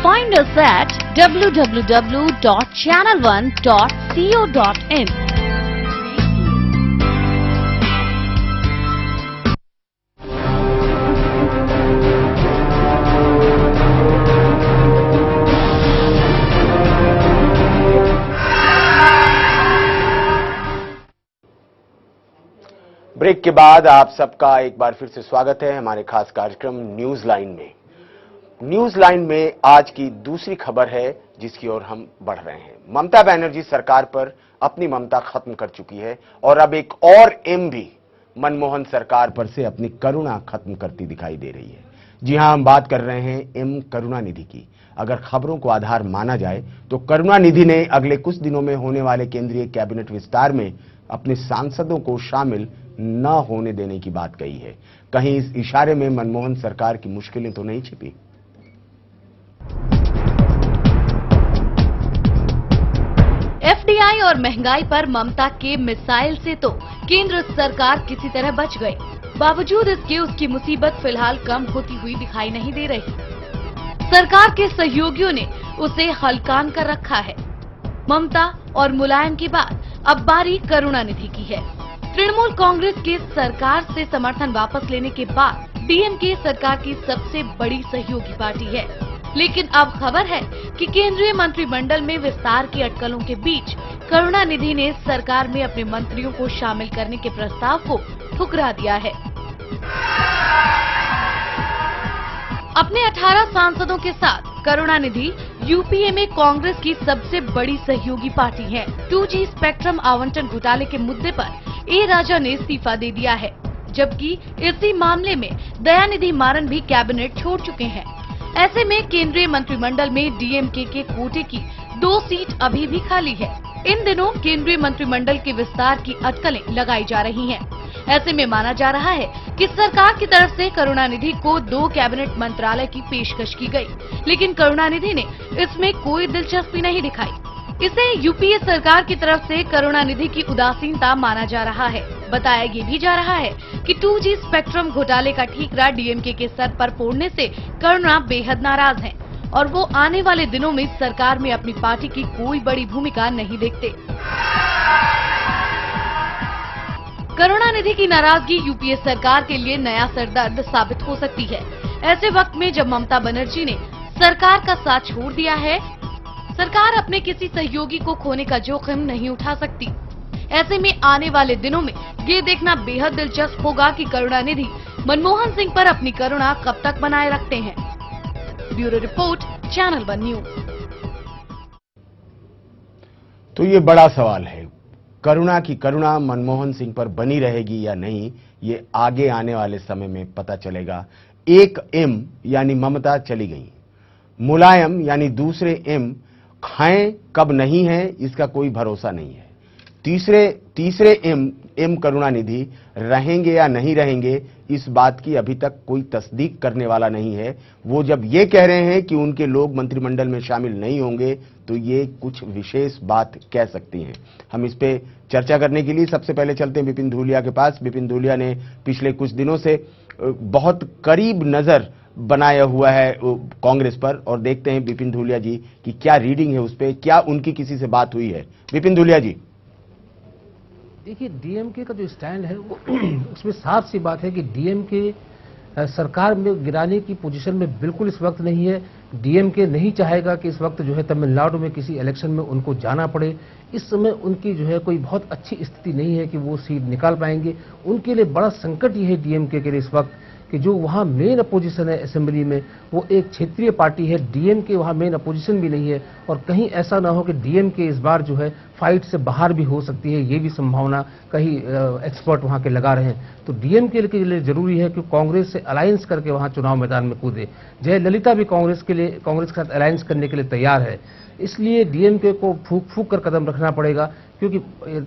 S9: Find us at www.channel1.co.in.
S1: Break के बाद आप सबका एक बार फिर से स्वागत है हमारे खास कार्यक्रम न्यूज लाइन में। न्यूज लाइन में आज की दूसरी खबर है जिसकी ओर हम बढ़ रहे हैं। ममता बनर्जी सरकार पर अपनी ममता खत्म कर चुकी है और अब एक और एम भी मनमोहन सरकार पर से अपनी करुणा खत्म करती दिखाई दे रही है। जी हां, हम बात कर रहे हैं एम करुणानिधि की। अगर खबरों को आधार माना जाए तो करुणानिधि ने अगले कुछ दिनों में होने वाले केंद्रीय कैबिनेट विस्तार में अपने सांसदों को शामिल न होने देने की बात कही है। कहीं इस इशारे में मनमोहन सरकार की मुश्किलें तो नहीं छिपी?
S9: एफडीआई और महंगाई पर ममता के मिसाइल से तो केंद्र सरकार किसी तरह बच गई। बावजूद इसके उसकी मुसीबत फिलहाल कम होती हुई दिखाई नहीं दे रही। सरकार के सहयोगियों ने उसे हलकान कर रखा है। ममता और मुलायम के बाद अब बारी करुणानिधि की है। तृणमूल कांग्रेस के सरकार से समर्थन वापस लेने के बाद डीएमके सरकार की सबसे बड़ी सहयोगी पार्टी है। लेकिन अब खबर है कि केंद्रीय मंत्रिमंडल में विस्तार की अटकलों के बीच करुणानिधि ने सरकार में अपने मंत्रियों को शामिल करने के प्रस्ताव को ठुकरा दिया है। अपने 18 सांसदों के साथ करुणानिधि यूपीए में कांग्रेस की सबसे बड़ी सहयोगी पार्टी है। 2G स्पेक्ट्रम आवंटन घोटाले के मुद्दे पर ए राजा ने इस्तीफा दे दिया है। जबकि इसी मामले में दयानिधि मारन भी कैबिनेट छोड़ चुके हैं। ऐसे में केंद्रीय मंत्रिमंडल में डीएमके के कोटे की 2 सीट अभी भी खाली है। इन दिनों केंद्रीय मंत्रिमंडल के विस्तार की अटकलें लगाई जा रही हैं। ऐसे में माना जा रहा है कि सरकार की तरफ से करुणानिधि को 2 कैबिनेट मंत्रालय की पेशकश की गई, लेकिन करुणानिधि ने इसमें कोई दिलचस्पी नहीं दिखाई। इसे यूपीए सरकार की तरफ से करुणानिधि की उदासीनता माना जा रहा है। बताया ये भी जा रहा है कि 2G स्पेक्ट्रम घोटाले का ठीकरा डीएमके के सर पर फोड़ने से करुणा बेहद नाराज हैं और वो आने वाले दिनों में सरकार में अपनी पार्टी की कोई बड़ी भूमिका नहीं देखते। करुणानिधि की नाराजगी यूपीए सरकार के लिए नया सरदर्द साबित हो सकती है। ऐसे वक्त में जब ममता बनर्जी ने सरकार का साथ छोड़ दिया है, सरकार अपने किसी सहयोगी को खोने का जोखिम नहीं उठा सकती। ऐसे में आने वाले दिनों में ये देखना बेहद दिलचस्प होगा कि करुणानिधि मनमोहन सिंह पर अपनी करुणा कब तक बनाए रखते हैं। Bureau report, channel 1 news.
S1: तो ये बड़ा सवाल है, करुणा की करुणा मनमोहन सिंह पर बनी रहेगी या नहीं, ये आगे आने वाले समय में पता चलेगा। एक एम यानी ममता चली गई, मुलायम यानी दूसरे एम खाएं कब नहीं है इसका कोई भरोसा नहीं है। तीसरे एम करुणानिधि रहेंगे या नहीं रहेंगे इस बात की अभी तक कोई तस्दीक करने वाला नहीं है। वो जब ये कह रहे हैं कि उनके लोग मंत्रिमंडल में शामिल नहीं होंगे तो ये कुछ विशेष बात कह सकती हैं। हम इस पे चर्चा करने के लिए सबसे पहले चलते हैं बिपिन धूलिया के पास। बिपिन धूलिया ने पिछले कुछ दिनों से बहुत करीब नजर बनाया हुआ है कांग्रेस पर, और देखते हैं बिपिन धूलिया जी की क्या रीडिंग है उस पे, क्या उनकी किसी से बात हुई है। बिपिन धूलिया जी।
S6: देखिए, डीएमके का जो स्टैंड है वो उसमें साफ सी बात है कि डीएमके सरकार में गिराने की पोजीशन में बिल्कुल इस वक्त नहीं है। डीएमके नहीं चाहेगा कि इस वक्त जो है तमिलनाडु में किसी इलेक्शन में उनको जाना पड़े। इस समय उनकी जो है कोई बहुत अच्छी स्थिति नहीं है कि वो सीट निकाल पाएंगे। उनके लिए बड़ा संकट ये है डीएमके के लिए इस वक्त कि जो वहाँ मेन अपोजिशन है असेंबली में वो एक क्षेत्रीय पार्टी है। डीएमके वहाँ मेन अपोजिशन भी नहीं है और कहीं ऐसा ना हो कि डीएमके इस बार जो है फाइट से बाहर भी हो सकती है, ये भी संभावना कहीं एक्सपर्ट वहाँ के लगा रहे हैं। तो डीएमके के लिए जरूरी है कि कांग्रेस से अलायंस करके वहाँ चुनाव मैदान में कूदे। जयललिता भी कांग्रेस के साथ अलायंस करने के लिए तैयार है। इसलिए डीएमके को फूक फूक कर कदम रखना पड़ेगा, क्योंकि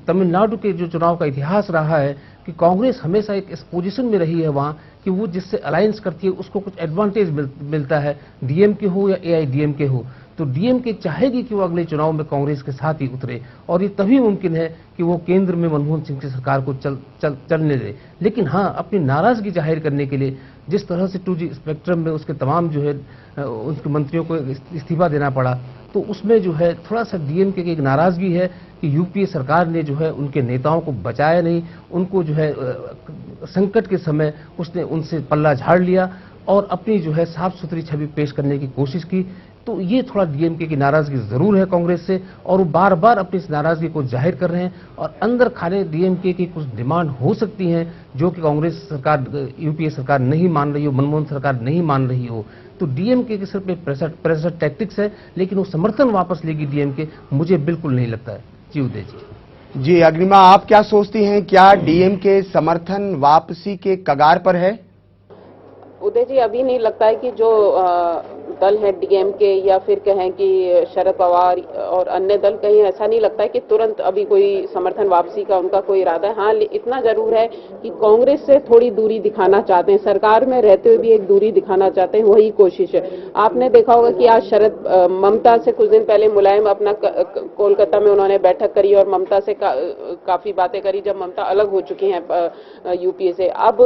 S6: तमिलनाडु के जो चुनाव का इतिहास रहा है कि कांग्रेस हमेशा एक इस पोजीशन में रही है वहाँ कि वो जिससे अलायंस करती है उसको कुछ एडवांटेज मिलता है, डीएमके हो या एआईडीएमके हो। तो डीएमके चाहेगी कि वो अगले चुनाव में कांग्रेस के साथ ही उतरे, और ये तभी मुमकिन है कि वो केंद्र में मनमोहन सिंह की सरकार को चलने दे। लेकिन हाँ, अपनी नाराजगी जाहिर करने के लिए जिस तरह से 2G स्पेक्ट्रम में उसके तमाम जो है उनके मंत्रियों को इस्तीफा देना पड़ा, तो उसमें जो है थोड़ा सा डीएमके की एक नाराजगी है कि यूपीए सरकार ने जो है उनके नेताओं को बचाया नहीं, उनको जो है संकट के समय उसने उनसे पल्ला झाड़ लिया और अपनी जो है साफ सुथरी छवि पेश करने की कोशिश की। तो ये थोड़ा डीएमके की नाराजगी जरूर है कांग्रेस से, और वो बार बार अपनी इस नाराजगी को जाहिर कर रहे हैं और अंदर खाने डीएमके की कुछ डिमांड हो सकती हैं जो कि कांग्रेस सरकार, यूपीए सरकार नहीं मान रही हो, मनमोहन सरकार नहीं मान रही हो। तो डीएमके के सिर्फ एक प्रेशर टैक्टिक्स है, लेकिन वो समर्थन वापस लेगी डीएमके, मुझे बिल्कुल नहीं लगता है। जी उदय
S1: जी, अग्निमा, आप क्या सोचती हैं, क्या डीएमके समर्थन वापसी के कगार पर है?
S7: उदय जी, अभी नहीं लगता है कि जो दल है डीएमके या फिर कहें कि शरद पवार और अन्य दल, कहीं ऐसा नहीं लगता है कि तुरंत अभी कोई समर्थन वापसी का उनका कोई इरादा है। हाँ, इतना जरूर है कि कांग्रेस से थोड़ी दूरी दिखाना चाहते हैं, सरकार में रहते हुए भी एक दूरी दिखाना चाहते हैं, वही कोशिश है। आपने देखा होगा कि आज ममता से कुछ दिन पहले मुलायम अपना कोलकाता में उन्होंने बैठक करी और ममता से काफी बातें करी जब ममता अलग हो चुकी हैं यूपीए से। अब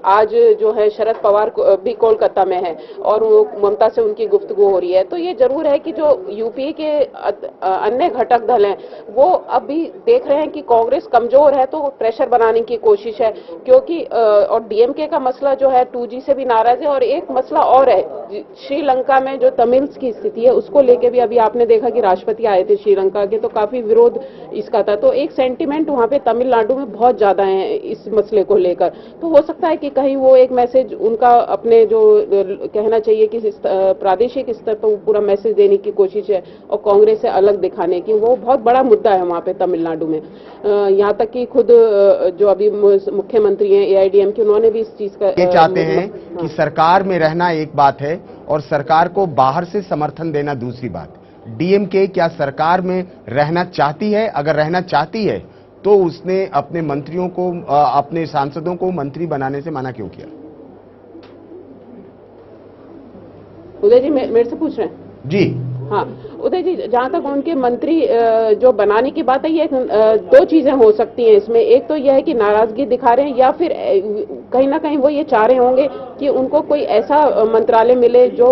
S7: आज जो है शरद पवार भी कोलकाता में है और वो ममता से उनकी गुफ्तगू हो रही है। तो ये जरूर है कि जो यूपीए के अन्य घटक दल हैं वो अभी देख रहे हैं कि कांग्रेस कमजोर है तो प्रेशर बनाने की कोशिश है, क्योंकि और डीएमके का मसला जो है 2G से भी नाराज है। और एक मसला और है, श्रीलंका में जो तमिल्स की स्थिति है उसको लेके भी अभी आपने देखा कि राष्ट्रपति आए थे श्रीलंका के, तो काफी विरोध इसका था। तो एक सेंटिमेंट वहां पे तमिलनाडु में बहुत ज्यादा है इस मसले को लेकर। तो हो सकता है कि कहीं वो एक मैसेज उनका अपने जो कहना चाहिए कि प्रादेशिक स्तर पर पूरा मैसेज देने की कोशिश है और कांग्रेस से अलग दिखाने की, वो बहुत बड़ा मुद्दा है वहाँ पे तमिलनाडु में। यहाँ तक कि खुद जो अभी मुख्यमंत्री हैं AIADMK के, उन्होंने भी इस चीज का
S1: ये चाहते हैं कि सरकार में रहना एक बात है और सरकार को बाहर से समर्थन देना दूसरी बात। DMK क्या सरकार में रहना चाहती है? अगर रहना चाहती है तो उसने अपने मंत्रियों को, अपने सांसदों को मंत्री बनाने से मना क्यों किया?
S7: उदय जी मेरे से पूछ रहे हैं?
S1: जी
S7: हाँ उदय जी, जहाँ तक उनके मंत्री जो बनाने की बात है, ये दो चीजें हो सकती हैं इसमें। एक तो यह है कि नाराजगी दिखा रहे हैं, या फिर कहीं ना कहीं वो ये चाह रहे होंगे कि उनको कोई ऐसा मंत्रालय मिले जो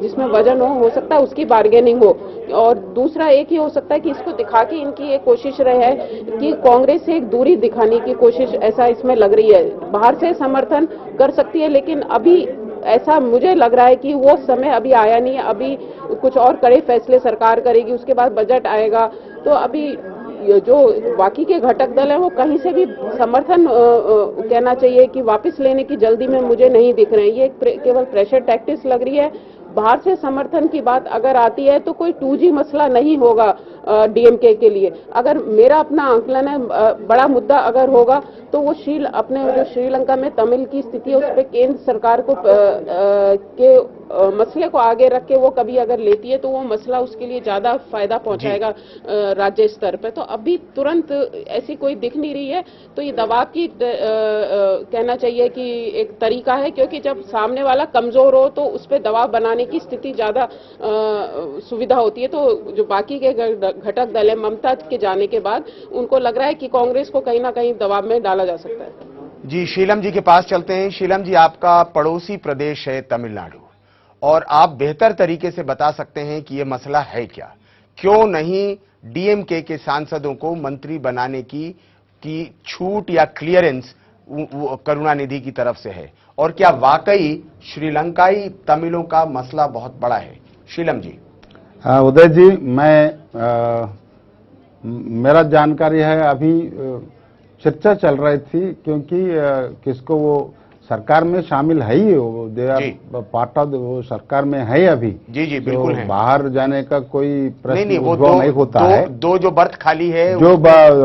S7: जिसमें वजन हो सकता है उसकी बार्गेनिंग हो। और दूसरा एक ही हो सकता है कि इसको दिखा के इनकी एक कोशिश रहे है कि कांग्रेस से एक दूरी दिखाने की कोशिश, ऐसा इसमें लग रही है। बाहर से समर्थन कर सकती है, लेकिन अभी ऐसा मुझे लग रहा है कि वो समय अभी आया नहीं है। अभी कुछ और कड़े फैसले सरकार करेगी, उसके बाद बजट आएगा, तो अभी जो बाकी के घटक दल हैं वो कहीं से भी समर्थन कहना चाहिए कि वापस लेने की जल्दी में मुझे नहीं दिख रहे हैं। ये केवल प्रेशर टैक्टिक्स लग रही है। बाहर से समर्थन की बात अगर आती है तो कोई 2G मसला नहीं होगा DMK के लिए। अगर मेरा अपना आंकलन है, बड़ा मुद्दा अगर होगा तो वो अपने जो श्रीलंका में तमिल की स्थिति है उस पर केंद्र सरकार को के मसले को आगे रख के वो कभी अगर लेती है तो वो मसला उसके लिए ज्यादा फायदा पहुंचाएगा राज्य स्तर पर। तो अभी तुरंत ऐसी कोई दिख नहीं रही है, तो ये दबाव की कहना चाहिए कि एक तरीका है, क्योंकि जब सामने वाला कमजोर हो तो उस पर दबाव बनाने की स्थिति ज्यादा सुविधा होती है। तो जो बाकी के घटक दल है, ममता के जाने के बाद उनको लग रहा है कि कांग्रेस को कहीं ना कहीं दबाव में डाला जा सकता है।
S1: जी, शीलम जी के पास चलते हैं। शीलम जी, आपका पड़ोसी प्रदेश है तमिलनाडु, और आप बेहतर तरीके से बता सकते हैं कि ये मसला है क्या। क्यों नहीं DMK के सांसदों को मंत्री बनाने की छूट या क्लियरेंस करुणानिधि की तरफ से है, और क्या वाकई श्रीलंकाई तमिलों का मसला बहुत बड़ा है? शीलम जी।
S5: उदय जी, मेरा जानकारी है अभी चर्चा चल रही थी, क्योंकि किसको वो सरकार में शामिल है ही, वो दे आर पार्ट ऑफ, वो सरकार में है अभी।
S1: जी बिल्कुल है।
S5: बाहर जाने का कोई प्रश्न
S1: नहीं, वो
S5: नहीं होता है।
S1: दो जो बर्थ खाली है,
S5: जो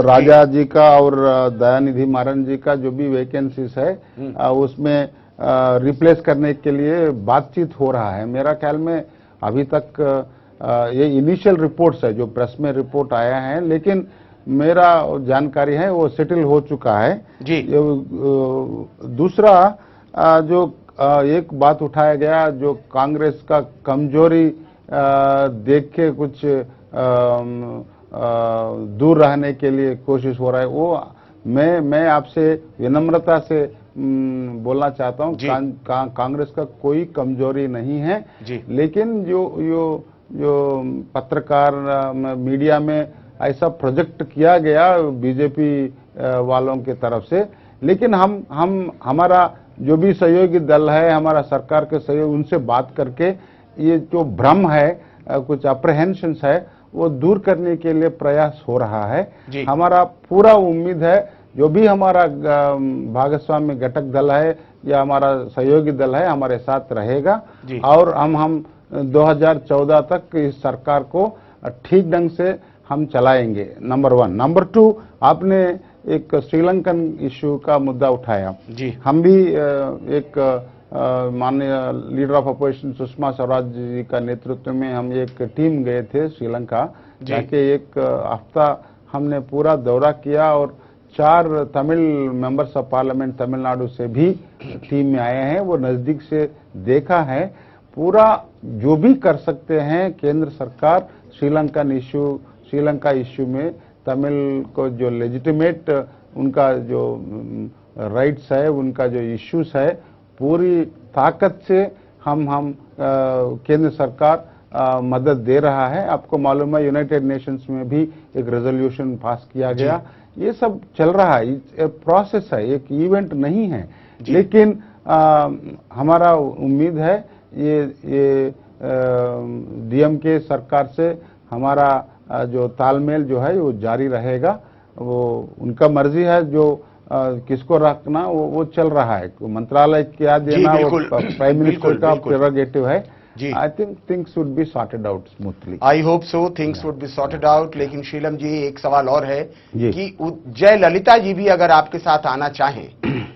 S5: राजा जी का और दयानिधि मारन जी का जो भी वैकेंसीज है उसमें रिप्लेस करने के लिए बातचीत हो रहा है। मेरा ख्याल में अभी तक ये इनिशियल रिपोर्ट्स है जो प्रेस में रिपोर्ट आया है, लेकिन मेरा जानकारी है वो सेटल हो चुका है
S1: जी।
S5: दूसरा जो एक बात उठाया गया, जो कांग्रेस का कमजोरी देख के कुछ दूर रहने के लिए कोशिश हो रहा है, वो मैं आपसे विनम्रता से बोलना चाहता हूँ। कांग्रेस का कोई कमजोरी नहीं है, लेकिन जो पत्रकार मीडिया में ऐसा प्रोजेक्ट किया गया बीजेपी वालों की तरफ से, लेकिन हमारा जो भी सहयोगी दल है, हमारा सरकार के सहयोग, उनसे बात करके ये जो भ्रम है, कुछ अप्रहेंशंस है, वो दूर करने के लिए प्रयास हो रहा है। हमारा पूरा उम्मीद है जो भी हमारा भागस्वामी घटक दल है या हमारा सहयोगी दल है हमारे साथ रहेगा, और हम 2014 तक इस सरकार को ठीक ढंग से हम चलाएंगे। नंबर 1। नंबर 2, आपने एक श्रीलंकन इश्यू का मुद्दा उठाया। हम भी एक माननीय leader of opposition Sushma Swaraj ji का नेतृत्व में हम एक टीम गए थे श्रीलंका, जाके एक हफ्ता हमने पूरा दौरा किया, और 4 Tamil members of parliament Tamil Nadu से भी टीम में आए हैं। वो नजदीक से देखा है पूरा, जो भी कर सकते हैं केंद्र सरकार श्रीलंका इश्यू में तमिल को जो लेजिटिमेट उनका जो राइट्स है, उनका जो इश्यूज है, पूरी ताकत से हम केंद्र सरकार मदद दे रहा है। आपको मालूम है यूनाइटेड नेशंस में भी एक रेजोल्यूशन पास किया गया। ये सब चल रहा है, एक प्रोसेस है, एक इवेंट नहीं है, लेकिन हमारा उम्मीद है ये DMK सरकार से हमारा जो तालमेल जो है वो जारी रहेगा। वो उनका मर्जी है, जो किसको रखना वो चल रहा है। मंत्रालय क्या देना वो प्राइम मिनिस्टर का प्रेरोगेटिव है। I think things would be sorted out smoothly.
S1: I hope so things would be sorted out. लेकिन शीलम जी, एक सवाल और है कि जयललिता जी भी अगर आपके साथ आना चाहें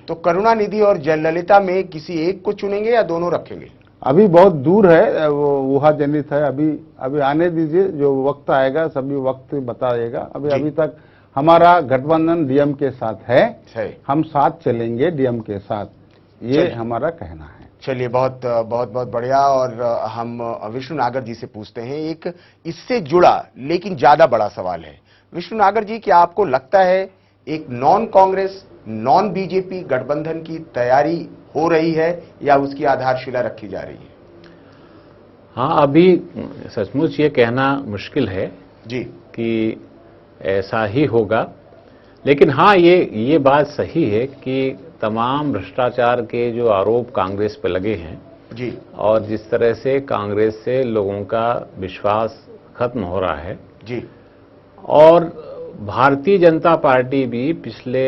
S1: तो करुणानिधि और जयललिता में किसी एक को चुनेंगे या दोनों रखेंगे?
S5: अभी बहुत दूर है, वो ऊहाजनित है। अभी आने दीजिए, जो वक्त आएगा सभी वक्त बताएगा। अभी तक हमारा गठबंधन डीएम के साथ है, हम साथ चलेंगे डीएम के साथ, ये हमारा कहना है।
S1: चलिए, बहुत बहुत बहुत बढ़िया। और हम विष्णु नागर जी से पूछते हैं एक इससे जुड़ा लेकिन ज्यादा बड़ा सवाल है। विष्णु नागर जी, क्या आपको लगता है एक नॉन कांग्रेस नॉन बीजेपी गठबंधन की तैयारी हो रही है या उसकी आधारशिला रखी जा रही है?
S4: हाँ, अभी सचमुच ये कहना मुश्किल है
S1: जी
S4: कि ऐसा ही होगा। लेकिन हाँ, ये बात सही है कि तमाम भ्रष्टाचार के जो आरोप कांग्रेस पे लगे हैं
S1: जी, और
S4: जिस तरह से कांग्रेस से लोगों का विश्वास खत्म हो रहा है
S1: जी,
S4: और भारतीय जनता पार्टी भी पिछले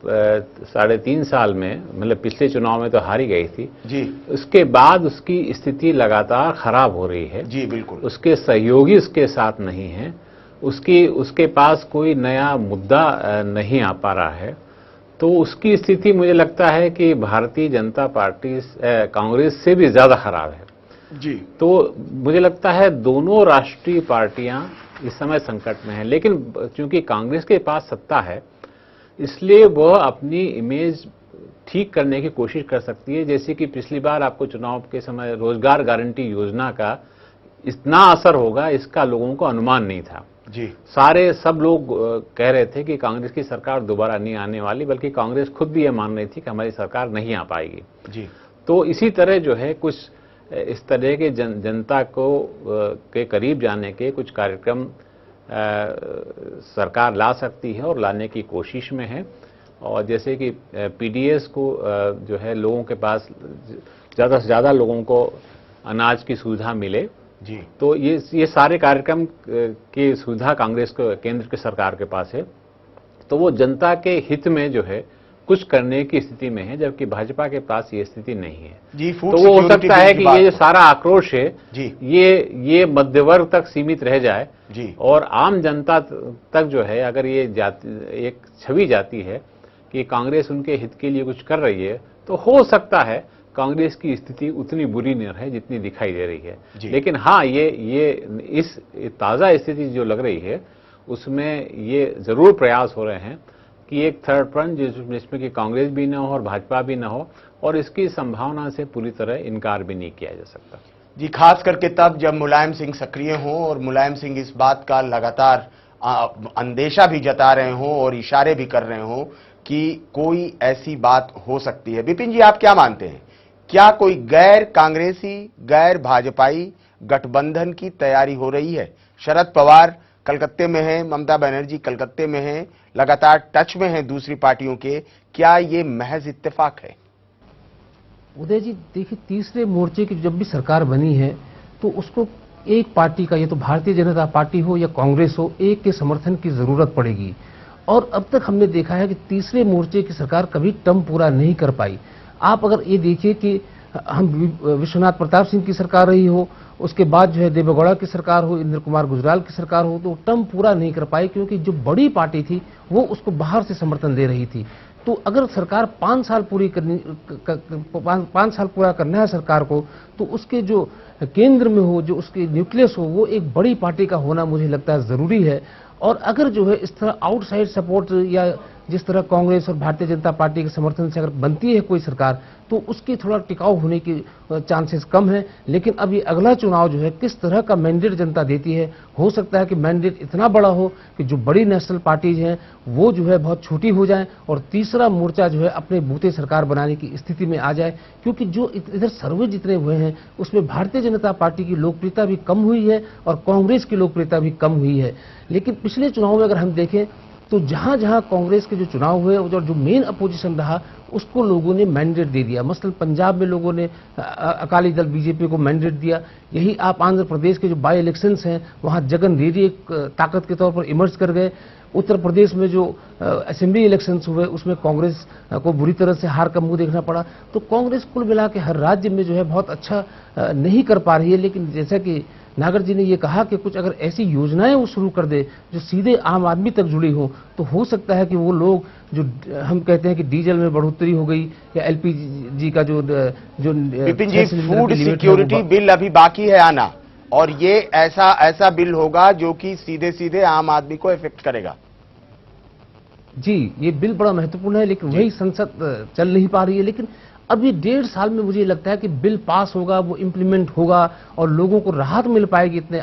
S4: 3.5 साल में, मतलब पिछले चुनाव में तो हारी गई थी
S1: जी,
S4: उसके बाद उसकी स्थिति लगातार खराब हो रही है
S1: जी बिल्कुल।
S4: उसके सहयोगी उसके साथ नहीं हैं, उसके पास कोई नया मुद्दा नहीं आ पा रहा है। तो उसकी स्थिति मुझे लगता है कि भारतीय जनता पार्टी कांग्रेस से भी ज्यादा खराब है
S1: जी।
S4: तो मुझे लगता है दोनों राष्ट्रीय पार्टियां इस समय संकट में हैं। लेकिन चूंकि कांग्रेस के पास सत्ता है, इसलिए वह अपनी इमेज ठीक करने की कोशिश कर सकती है। जैसे कि पिछली बार आपको चुनाव के समय रोजगार गारंटी योजना का इतना असर होगा, इसका लोगों को अनुमान नहीं था
S1: जी।
S4: सब लोग कह रहे थे कि कांग्रेस की सरकार दोबारा नहीं आने वाली, बल्कि कांग्रेस खुद भी यह मान रही थी कि हमारी सरकार नहीं आ पाएगी
S1: जी।
S4: तो इसी तरह जो है कुछ इस तरह के जनता को के करीब जाने के कुछ कार्यक्रम सरकार ला सकती है और लाने की कोशिश में है। और जैसे कि पीडीएस को जो है लोगों के पास ज़्यादा से ज़्यादा लोगों को अनाज की सुविधा मिले
S1: जी,
S4: तो ये सारे कार्यक्रम की सुविधा कांग्रेस को केंद्र की सरकार के पास है। तो वो जनता के हित में जो है कुछ करने की स्थिति में है, जबकि भाजपा के पास ये स्थिति नहीं है
S1: जी।
S4: तो वो हो सकता है कि ये जो सारा आक्रोश है
S1: जी,
S4: ये मध्यवर्ग तक सीमित रह जाए
S1: जी,
S4: और आम जनता तक जो है अगर ये एक छवि जाती है कि कांग्रेस उनके हित के लिए कुछ कर रही है, तो हो सकता है कांग्रेस की स्थिति उतनी बुरी नहीं है जितनी दिखाई दे रही है। लेकिन हाँ, ये इस ताज़ा स्थिति जो लग रही है उसमें ये जरूर प्रयास हो रहे हैं कि एक थर्ड फ्रंट जिसमें कि कांग्रेस भी ना हो और भाजपा भी ना हो, और इसकी संभावना से पूरी तरह इनकार भी नहीं किया जा सकता
S1: जी। खास करके तब जब मुलायम सिंह सक्रिय हों और मुलायम सिंह इस बात का लगातार अंदेशा भी जता रहे हों और इशारे भी कर रहे हों कि कोई ऐसी बात हो सकती है। विपिन जी, आप क्या मानते हैं, क्या कोई गैर कांग्रेसी गैर भाजपाई गठबंधन की तैयारी हो रही है? शरद पवार कलकत्ते में हैं, ममता बनर्जी कलकत्ते में हैं, लगातार टच में हैं दूसरी पार्टियों के, क्या ये महज इत्तेफाक है?
S6: उदय जी, देखिए, तीसरे मोर्चे की जब भी सरकार बनी है तो उसको एक पार्टी का, ये तो भारतीय जनता पार्टी हो या कांग्रेस हो, एक के समर्थन की जरूरत पड़ेगी। और अब तक हमने देखा है कि तीसरे मोर्चे की सरकार कभी टर्म पूरा नहीं कर पाई। आप अगर ये देखिए कि हम विश्वनाथ प्रताप सिंह की सरकार रही हो, उसके बाद जो है देवेगौड़ा की सरकार हो, इंद्र कुमार गुजराल की सरकार हो, तो टर्म पूरा नहीं कर पाई क्योंकि जो बड़ी पार्टी थी वो उसको बाहर से समर्थन दे रही थी। तो अगर सरकार 5 साल पूरी करनी 5 साल पूरा करना है सरकार को, तो उसके जो केंद्र में हो, जो उसके न्यूक्लियस हो, वो एक बड़ी पार्टी का होना मुझे लगता है जरूरी है। और अगर जो है इस तरह आउटसाइड सपोर्ट या जिस तरह कांग्रेस और भारतीय जनता पार्टी के समर्थन से अगर बनती है कोई सरकार, तो उसकी थोड़ा टिकाऊ होने की चांसेस कम है। लेकिन अब ये अगला चुनाव जो है किस तरह का मैंडेट जनता देती है, हो सकता है कि मैंडेट इतना बड़ा हो कि जो बड़ी नेशनल पार्टीज हैं वो जो है बहुत छोटी हो जाएं और तीसरा मोर्चा जो है अपने बूते सरकार बनाने की स्थिति में आ जाए। क्योंकि जो इधर सर्वे जितने हुए हैं उसमें भारतीय जनता पार्टी की लोकप्रियता भी कम हुई है और कांग्रेस की लोकप्रियता भी कम हुई है। लेकिन पिछले चुनाव में अगर हम देखें तो जहां जहां कांग्रेस के जो चुनाव हुए और जो मेन अपोजिशन रहा उसको लोगों ने मैंडेट दे दिया। मसलन पंजाब में लोगों ने अकाली दल बीजेपी को मैंडेट दिया। यही आप आंध्र प्रदेश के जो बाई इलेक्शंस हैं वहां जगन रेड्डी एक ताकत के तौर पर इमर्ज कर गए। उत्तर प्रदेश में जो असेंबली इलेक्शंस हुए उसमें कांग्रेस को बुरी तरह से हार का मुंह देखना पड़ा। तो कांग्रेस कुल मिला के हर राज्य में जो है बहुत अच्छा नहीं कर पा रही है। लेकिन जैसा कि नागर जी ने ये कहा कि कुछ अगर ऐसी योजनाएं वो शुरू कर दे जो सीधे आम आदमी तक जुड़ी हो, तो हो सकता है कि वो लोग जो हम कहते हैं कि डीजल में बढ़ोतरी हो गई या एलपीजी का जो
S1: विपिन जी, फूड सिक्योरिटी बिल अभी बाकी है आना, और ये ऐसा बिल होगा जो कि सीधे सीधे आम आदमी को इफेक्ट करेगा।
S6: जी, ये बिल बड़ा महत्वपूर्ण है, लेकिन वही संसद चल नहीं पा रही है। लेकिन अब ये 1.5 साल में मुझे लगता है कि बिल पास होगा, वो इम्प्लीमेंट होगा और लोगों को राहत मिल पाएगी इतने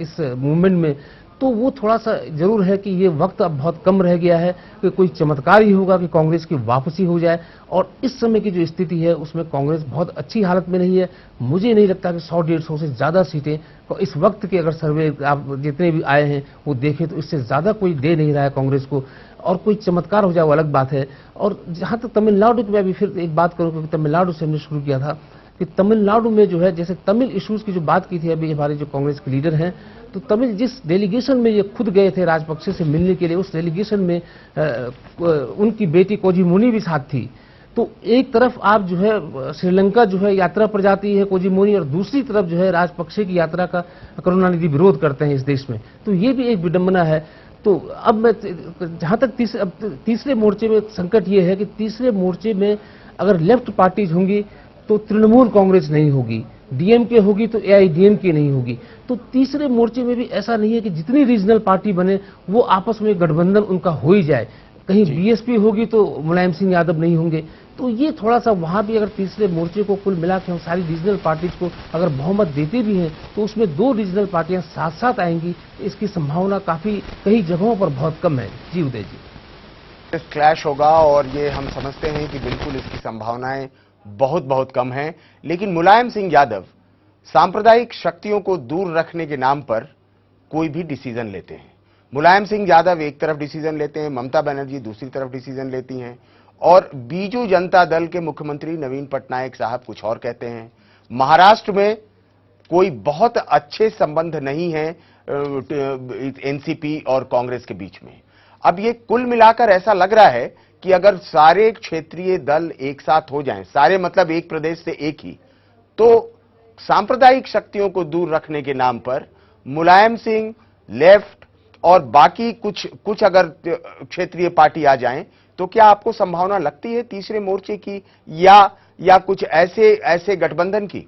S6: इस मूवमेंट में। तो वो थोड़ा सा जरूर है कि ये वक्त अब बहुत कम रह गया है कि कोई चमत्कार ही होगा कि कांग्रेस की वापसी हो जाए। और इस समय की जो स्थिति है उसमें कांग्रेस बहुत अच्छी हालत में नहीं है। मुझे नहीं लगता कि 100-150 से ज्यादा सीटें इस वक्त के, अगर सर्वे आप जितने भी आए हैं वो देखें तो इससे ज्यादा कोई दे नहीं रहा है कांग्रेस को। और कोई चमत्कार हो जाए वो अलग बात है। और जहां तक तमिलनाडु की, मैं भी फिर एक बात करूं क्योंकि तमिलनाडु से हमने शुरू किया था कि तमिलनाडु में जो है, जैसे तमिल इश्यूज की जो बात की थी अभी हमारे जो कांग्रेस के लीडर हैं, तो तमिल जिस डेलीगेशन में ये खुद गए थे राजपक्षे से मिलने के लिए, उस डेलीगेशन में उनकी बेटी कोजिमुनी भी साथ थी। तो एक तरफ आप जो है श्रीलंका जो है यात्रा पर जाती है कोजिमुनी, और दूसरी तरफ जो है राजपक्षे की यात्रा का करुणानिधि विरोध करते हैं इस देश में। तो ये भी एक विडंबना है। तो अब मैं जहां तक तीसरे मोर्चे में संकट ये है कि तीसरे मोर्चे में अगर लेफ्ट पार्टीज होंगी तो तृणमूल कांग्रेस नहीं होगी, डीएमके होगी तो एआईडीएमके नहीं होगी। तो तीसरे मोर्चे में भी ऐसा नहीं है कि जितनी रीजनल पार्टी बने वो आपस में गठबंधन उनका हो ही जाए। कहीं बीएसपी होगी तो मुलायम सिंह यादव नहीं होंगे। तो ये थोड़ा सा वहां भी, अगर तीसरे मोर्चे को कुल मिला के हम सारी रीजनल पार्टीज को अगर बहुमत देते भी हैं तो उसमें 2 रीजनल पार्टियां साथ साथ आएंगी। इसकी संभावना काफी कई जगहों पर बहुत कम है। जी उदय जी,
S1: क्लैश होगा और ये हम समझते हैं कि बिल्कुल इसकी संभावनाएं बहुत कम हैं। लेकिन मुलायम सिंह यादव सांप्रदायिक शक्तियों को दूर रखने के नाम पर कोई भी डिसीजन लेते हैं। मुलायम सिंह यादव एक तरफ डिसीजन लेते हैं, ममता बनर्जी दूसरी तरफ डिसीजन लेती हैं, और बीजू जनता दल के मुख्यमंत्री नवीन पटनायक साहब कुछ और कहते हैं। महाराष्ट्र में कोई बहुत अच्छे संबंध नहीं है एनसीपी और कांग्रेस के बीच में। अब ये कुल मिलाकर ऐसा लग रहा है कि अगर सारे क्षेत्रीय दल एक साथ हो जाएं, सारे मतलब एक प्रदेश से एक ही, तो सांप्रदायिक शक्तियों को दूर रखने के नाम पर मुलायम सिंह, लेफ्ट और बाकी कुछ अगर क्षेत्रीय पार्टी आ जाएं, तो क्या आपको संभावना लगती है तीसरे मोर्चे की या कुछ ऐसे गठबंधन की?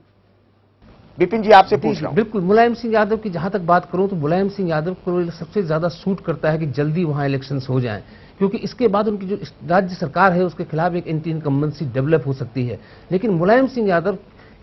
S1: विपिन जी, आपसे पूछ रहा हूं।
S6: बिल्कुल, मुलायम सिंह यादव की जहां तक बात करूं तो मुलायम सिंह यादव को सबसे ज्यादा सूट करता है कि जल्दी वहां इलेक्शंस हो जाएं, क्योंकि इसके बाद उनकी जो राज्य सरकार है उसके खिलाफ एक एंटी इनकम्बेंसी डेवलप हो सकती है। लेकिन मुलायम सिंह यादव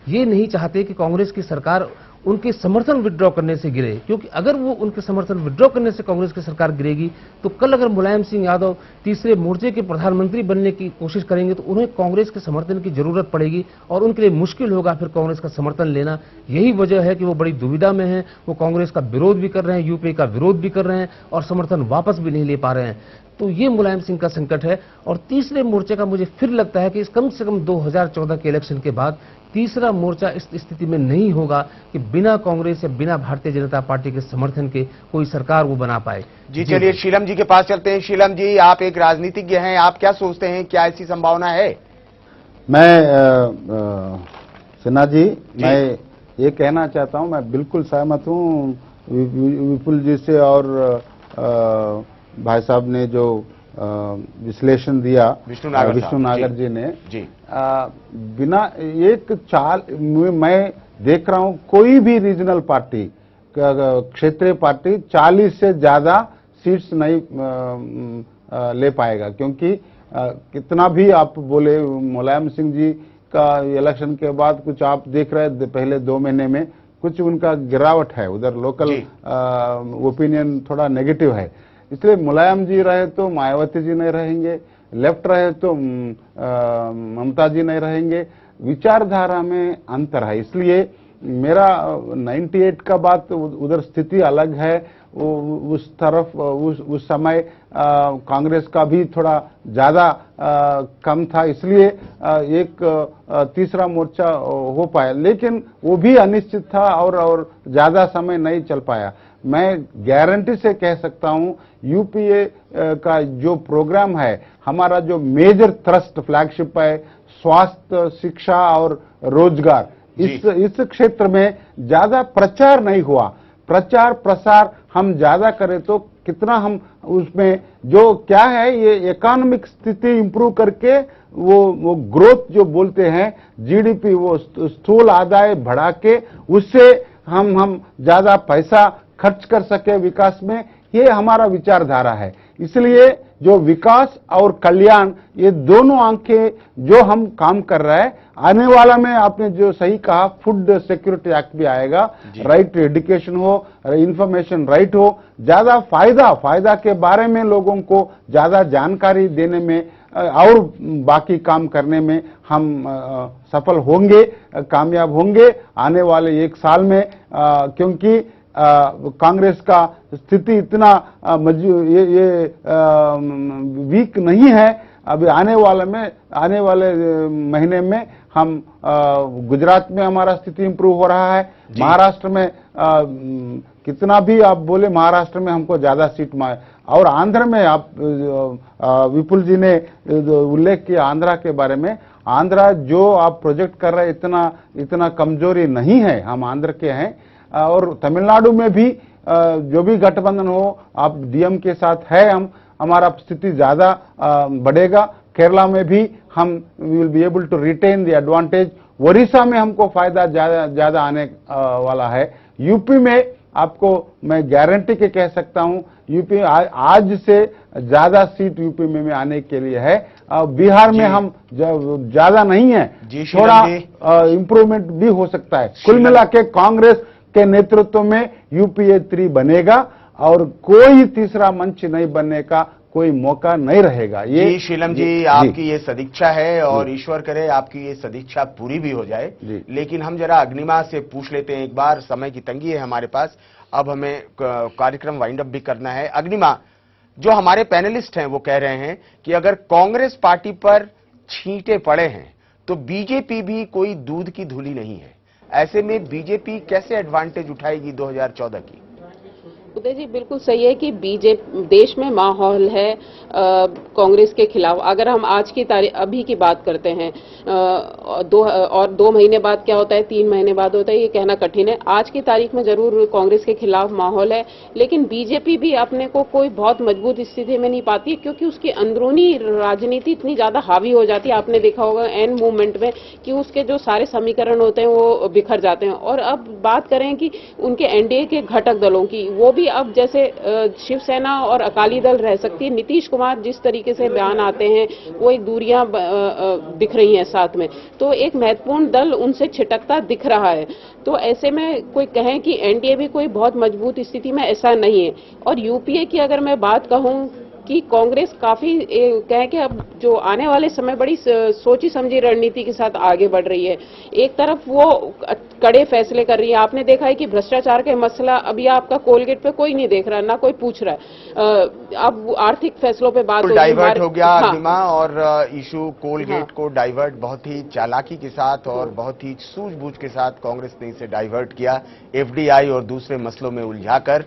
S6: ये नहीं चाहते कि कांग्रेस की सरकार उनके समर्थन विड्रॉ करने से गिरे, क्योंकि अगर वो उनके समर्थन विड्रॉ करने से कांग्रेस की सरकार गिरेगी तो कल अगर मुलायम सिंह यादव तीसरे मोर्चे के प्रधानमंत्री बनने की कोशिश करेंगे तो उन्हें कांग्रेस के समर्थन की जरूरत पड़ेगी और उनके लिए मुश्किल होगा फिर कांग्रेस का समर्थन लेना। यही वजह है कि वो बड़ी दुविधा में है। वो कांग्रेस का विरोध भी कर रहे हैं, यूपीए का विरोध भी कर रहे हैं और समर्थन वापस भी नहीं ले पा रहे हैं। तो ये मुलायम सिंह का संकट है। और तीसरे मोर्चे का मुझे फिर लगता है कि कम से कम 2014 के इलेक्शन के बाद तीसरा मोर्चा इस स्थिति में नहीं होगा कि बिना कांग्रेस या बिना भारतीय जनता पार्टी के समर्थन के कोई सरकार वो बना पाए।
S1: जी चलिए शीलम जी के पास चलते हैं। शीलम जी, आप एक राजनीतिज्ञ हैं, आप क्या सोचते हैं, क्या ऐसी संभावना है?
S5: मैं सिन्हा जी, मैं ये कहना चाहता हूं, मैं बिल्कुल सहमत हूं विपुल जी से और भाई साहब ने जो विश्लेषण दिया विष्णु नागर जी ने जी। बिना एक चाल मैं देख रहा हूं कोई भी रीजनल पार्टी, क्षेत्रीय पार्टी 40 से ज्यादा सीट्स नहीं ले पाएगा, क्योंकि कितना भी आप बोले मुलायम सिंह जी का इलेक्शन के बाद कुछ आप देख रहे हैं पहले 2 महीने में कुछ उनका गिरावट है, उधर लोकल ओपिनियन थोड़ा नेगेटिव है। इसलिए मुलायम जी रहे तो मायावती जी नहीं रहेंगे, लेफ्ट रहे तो ममता जी नहीं रहेंगे। विचारधारा में अंतर है, इसलिए मेरा 98 का बात उधर स्थिति अलग है। उस तरफ उस समय कांग्रेस का भी थोड़ा ज्यादा कम था, इसलिए एक तीसरा मोर्चा हो पाया, लेकिन वो भी अनिश्चित था और ज्यादा समय नहीं चल पाया। मैं गारंटी से कह सकता हूं यूपीए का जो प्रोग्राम है, हमारा जो मेजर थ्रस्ट फ्लैगशिप है, स्वास्थ्य, शिक्षा और रोजगार, इस क्षेत्र में ज्यादा प्रचार नहीं हुआ। प्रचार प्रसार हम ज्यादा करें तो कितना हम उसमें जो क्या है, ये इकोनॉमिक स्थिति इंप्रूव करके वो ग्रोथ जो बोलते हैं, जीडीपी, वो स्थूल आदाय बढ़ा के उससे हम ज्यादा पैसा खर्च कर सके विकास में, ये हमारा विचारधारा है। इसलिए जो विकास और कल्याण, ये दोनों आंखें जो हम काम कर रहे हैं, आने वाला में आपने जो सही कहा, फूड सिक्योरिटी एक्ट भी आएगा, राइट टू एजुकेशन हो, इंफॉर्मेशन राइट हो, ज्यादा फायदा के बारे में लोगों को ज्यादा जानकारी देने में और बाकी काम करने में हम सफल होंगे, कामयाब होंगे आने वाले 1 साल में, क्योंकि कांग्रेस का स्थिति इतना ये वीक नहीं है। अभी आने वाले महीने में हम गुजरात में हमारा स्थिति इंप्रूव हो रहा है, महाराष्ट्र में कितना भी आप बोले, महाराष्ट्र में हमको ज्यादा सीट और आंध्र में आप विपुल जी ने उल्लेख किया आंध्रा के बारे में। आंध्रा जो आप प्रोजेक्ट कर रहे इतना कमजोरी नहीं है, हम आंध्र के हैं। और तमिलनाडु में भी जो भी गठबंधन हो, आप डीएम के साथ है, हमारा स्थिति ज्यादा बढ़ेगा। केरला में भी हम will be able to retain the advantage. Odisha में हमको फायदा ज्यादा आने वाला है। यूपी में आपको मैं गारंटी के कह सकता हूं, यूपी आज से ज्यादा सीट यूपी में आने के लिए है। बिहार में हम ज्यादा नहीं है, थोड़ा इंप्रूवमेंट भी हो सकता है। कुल मिला के कांग्रेस के नेतृत्व में यूपीए 3 बनेगा और कोई तीसरा मंच नहीं बनने का कोई मौका नहीं रहेगा। ये
S1: जी शीलम जी, आपकी ये सदिच्छा है और ईश्वर करे आपकी ये सदिच्छा पूरी भी हो जाए। लेकिन हम जरा अग्निमा से पूछ लेते हैं एक बार, समय की तंगी है हमारे पास, अब हमें कार्यक्रम वाइंड अप भी करना है। अग्निमा, जो हमारे पैनलिस्ट हैं वो कह रहे हैं कि अगर कांग्रेस पार्टी पर छींटे पड़े हैं तो बीजेपी भी कोई दूध की धूली नहीं है। ऐसे में बीजेपी कैसे एडवांटेज उठाएगी 2014 की?
S7: उदय जी बिल्कुल सही है कि बीजेपी देश में माहौल है कांग्रेस के खिलाफ। अगर हम आज की तारीख अभी की बात करते हैं, 2 महीने बाद क्या होता है, 3 महीने बाद होता है, ये कहना कठिन है। आज की तारीख में जरूर कांग्रेस के खिलाफ माहौल है, लेकिन बीजेपी भी अपने को कोई बहुत मजबूत स्थिति में नहीं पाती है, क्योंकि उसकी अंदरूनी राजनीति इतनी ज्यादा हावी हो जाती है। आपने देखा होगा एंड मूवमेंट में कि उसके जो सारे समीकरण होते हैं वो बिखर जाते हैं। और अब बात करें कि उनके एनडीए के घटक दलों की, वो भी अब जैसे शिवसेना और अकाली दल रह सकती है। नीतीश कुमार जिस तरीके से बयान आते हैं, वो एक दूरियां दिख रही हैं साथ में, तो एक महत्वपूर्ण दल उनसे छिटकता दिख रहा है। तो ऐसे में कोई कहें कि एनडीए भी कोई बहुत मजबूत स्थिति में, ऐसा नहीं है। और यूपीए की अगर मैं बात कहूं कि कांग्रेस काफी कहें कि अब जो आने वाले समय बड़ी सोची समझी रणनीति के साथ आगे बढ़ रही है। एक तरफ वो कड़े फैसले कर रही है। आपने देखा है कि भ्रष्टाचार का मसला अभी आपका कोलगेट पे कोई नहीं देख रहा, ना कोई पूछ रहा है। अब आर्थिक फैसलों पे बात
S1: डाइवर्ट हो गया अग्निमा, और इशू कोलगेट को डाइवर्ट बहुत ही चालाकी के साथ और बहुत ही सूझबूझ के साथ कांग्रेस ने इसे डाइवर्ट किया, एफडीआई और दूसरे मसलों में उलझाकर।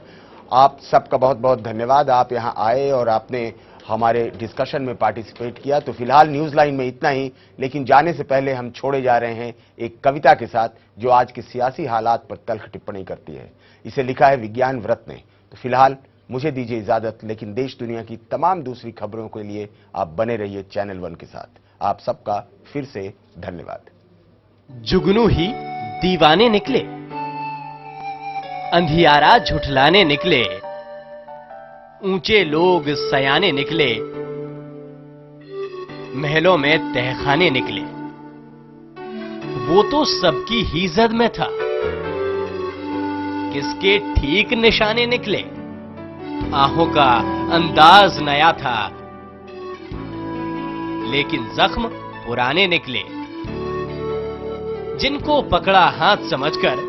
S1: आप सबका बहुत बहुत धन्यवाद, आप यहां आए और आपने हमारे डिस्कशन में पार्टिसिपेट किया। तो फिलहाल न्यूज लाइन में इतना ही, लेकिन जाने से पहले हम छोड़े जा रहे हैं एक कविता के साथ जो आज के सियासी हालात पर तल्ख टिप्पणी करती है। इसे लिखा है विज्ञान व्रत ने। तो फिलहाल मुझे दीजिए इजाजत, लेकिन देश दुनिया की तमाम दूसरी खबरों के लिए आप बने रहिए चैनल 1 के साथ। आप सबका फिर से धन्यवाद।
S2: जुगनू ही दीवाने निकले, अंधियारा झुठलाने निकले, ऊंचे लोग सयाने निकले, महलों में तहखाने निकले। वो तो सबकी ही जद में था, किसके ठीक निशाने निकले। आहों का अंदाज नया था, लेकिन जख्म पुराने निकले। जिनको पकड़ा हाथ समझकर,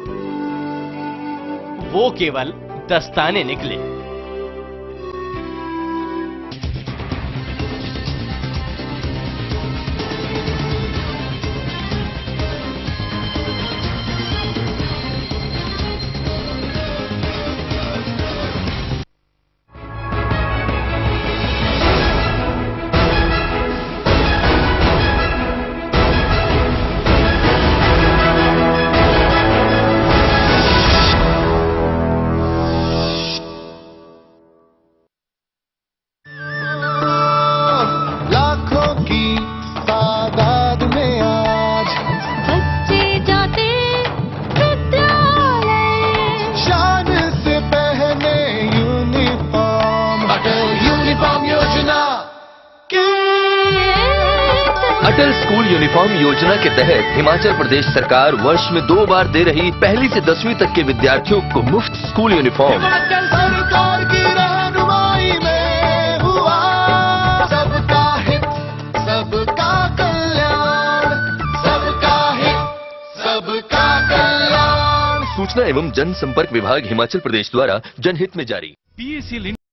S2: वो केवल दस्ताने निकले।
S10: डिजिटल स्कूल यूनिफॉर्म योजना के तहत हिमाचल प्रदेश सरकार वर्ष में 2 बार दे रही पहली से 10वीं तक के विद्यार्थियों को मुफ्त स्कूल यूनिफॉर्म।
S11: सरकार की रहनुमाई में हुआ सबका हित, सबका कल्याण, सबका हित, सबका कल्याण।
S10: सूचना एवं जनसंपर्क विभाग हिमाचल प्रदेश द्वारा जनहित में जारी।
S8: PACL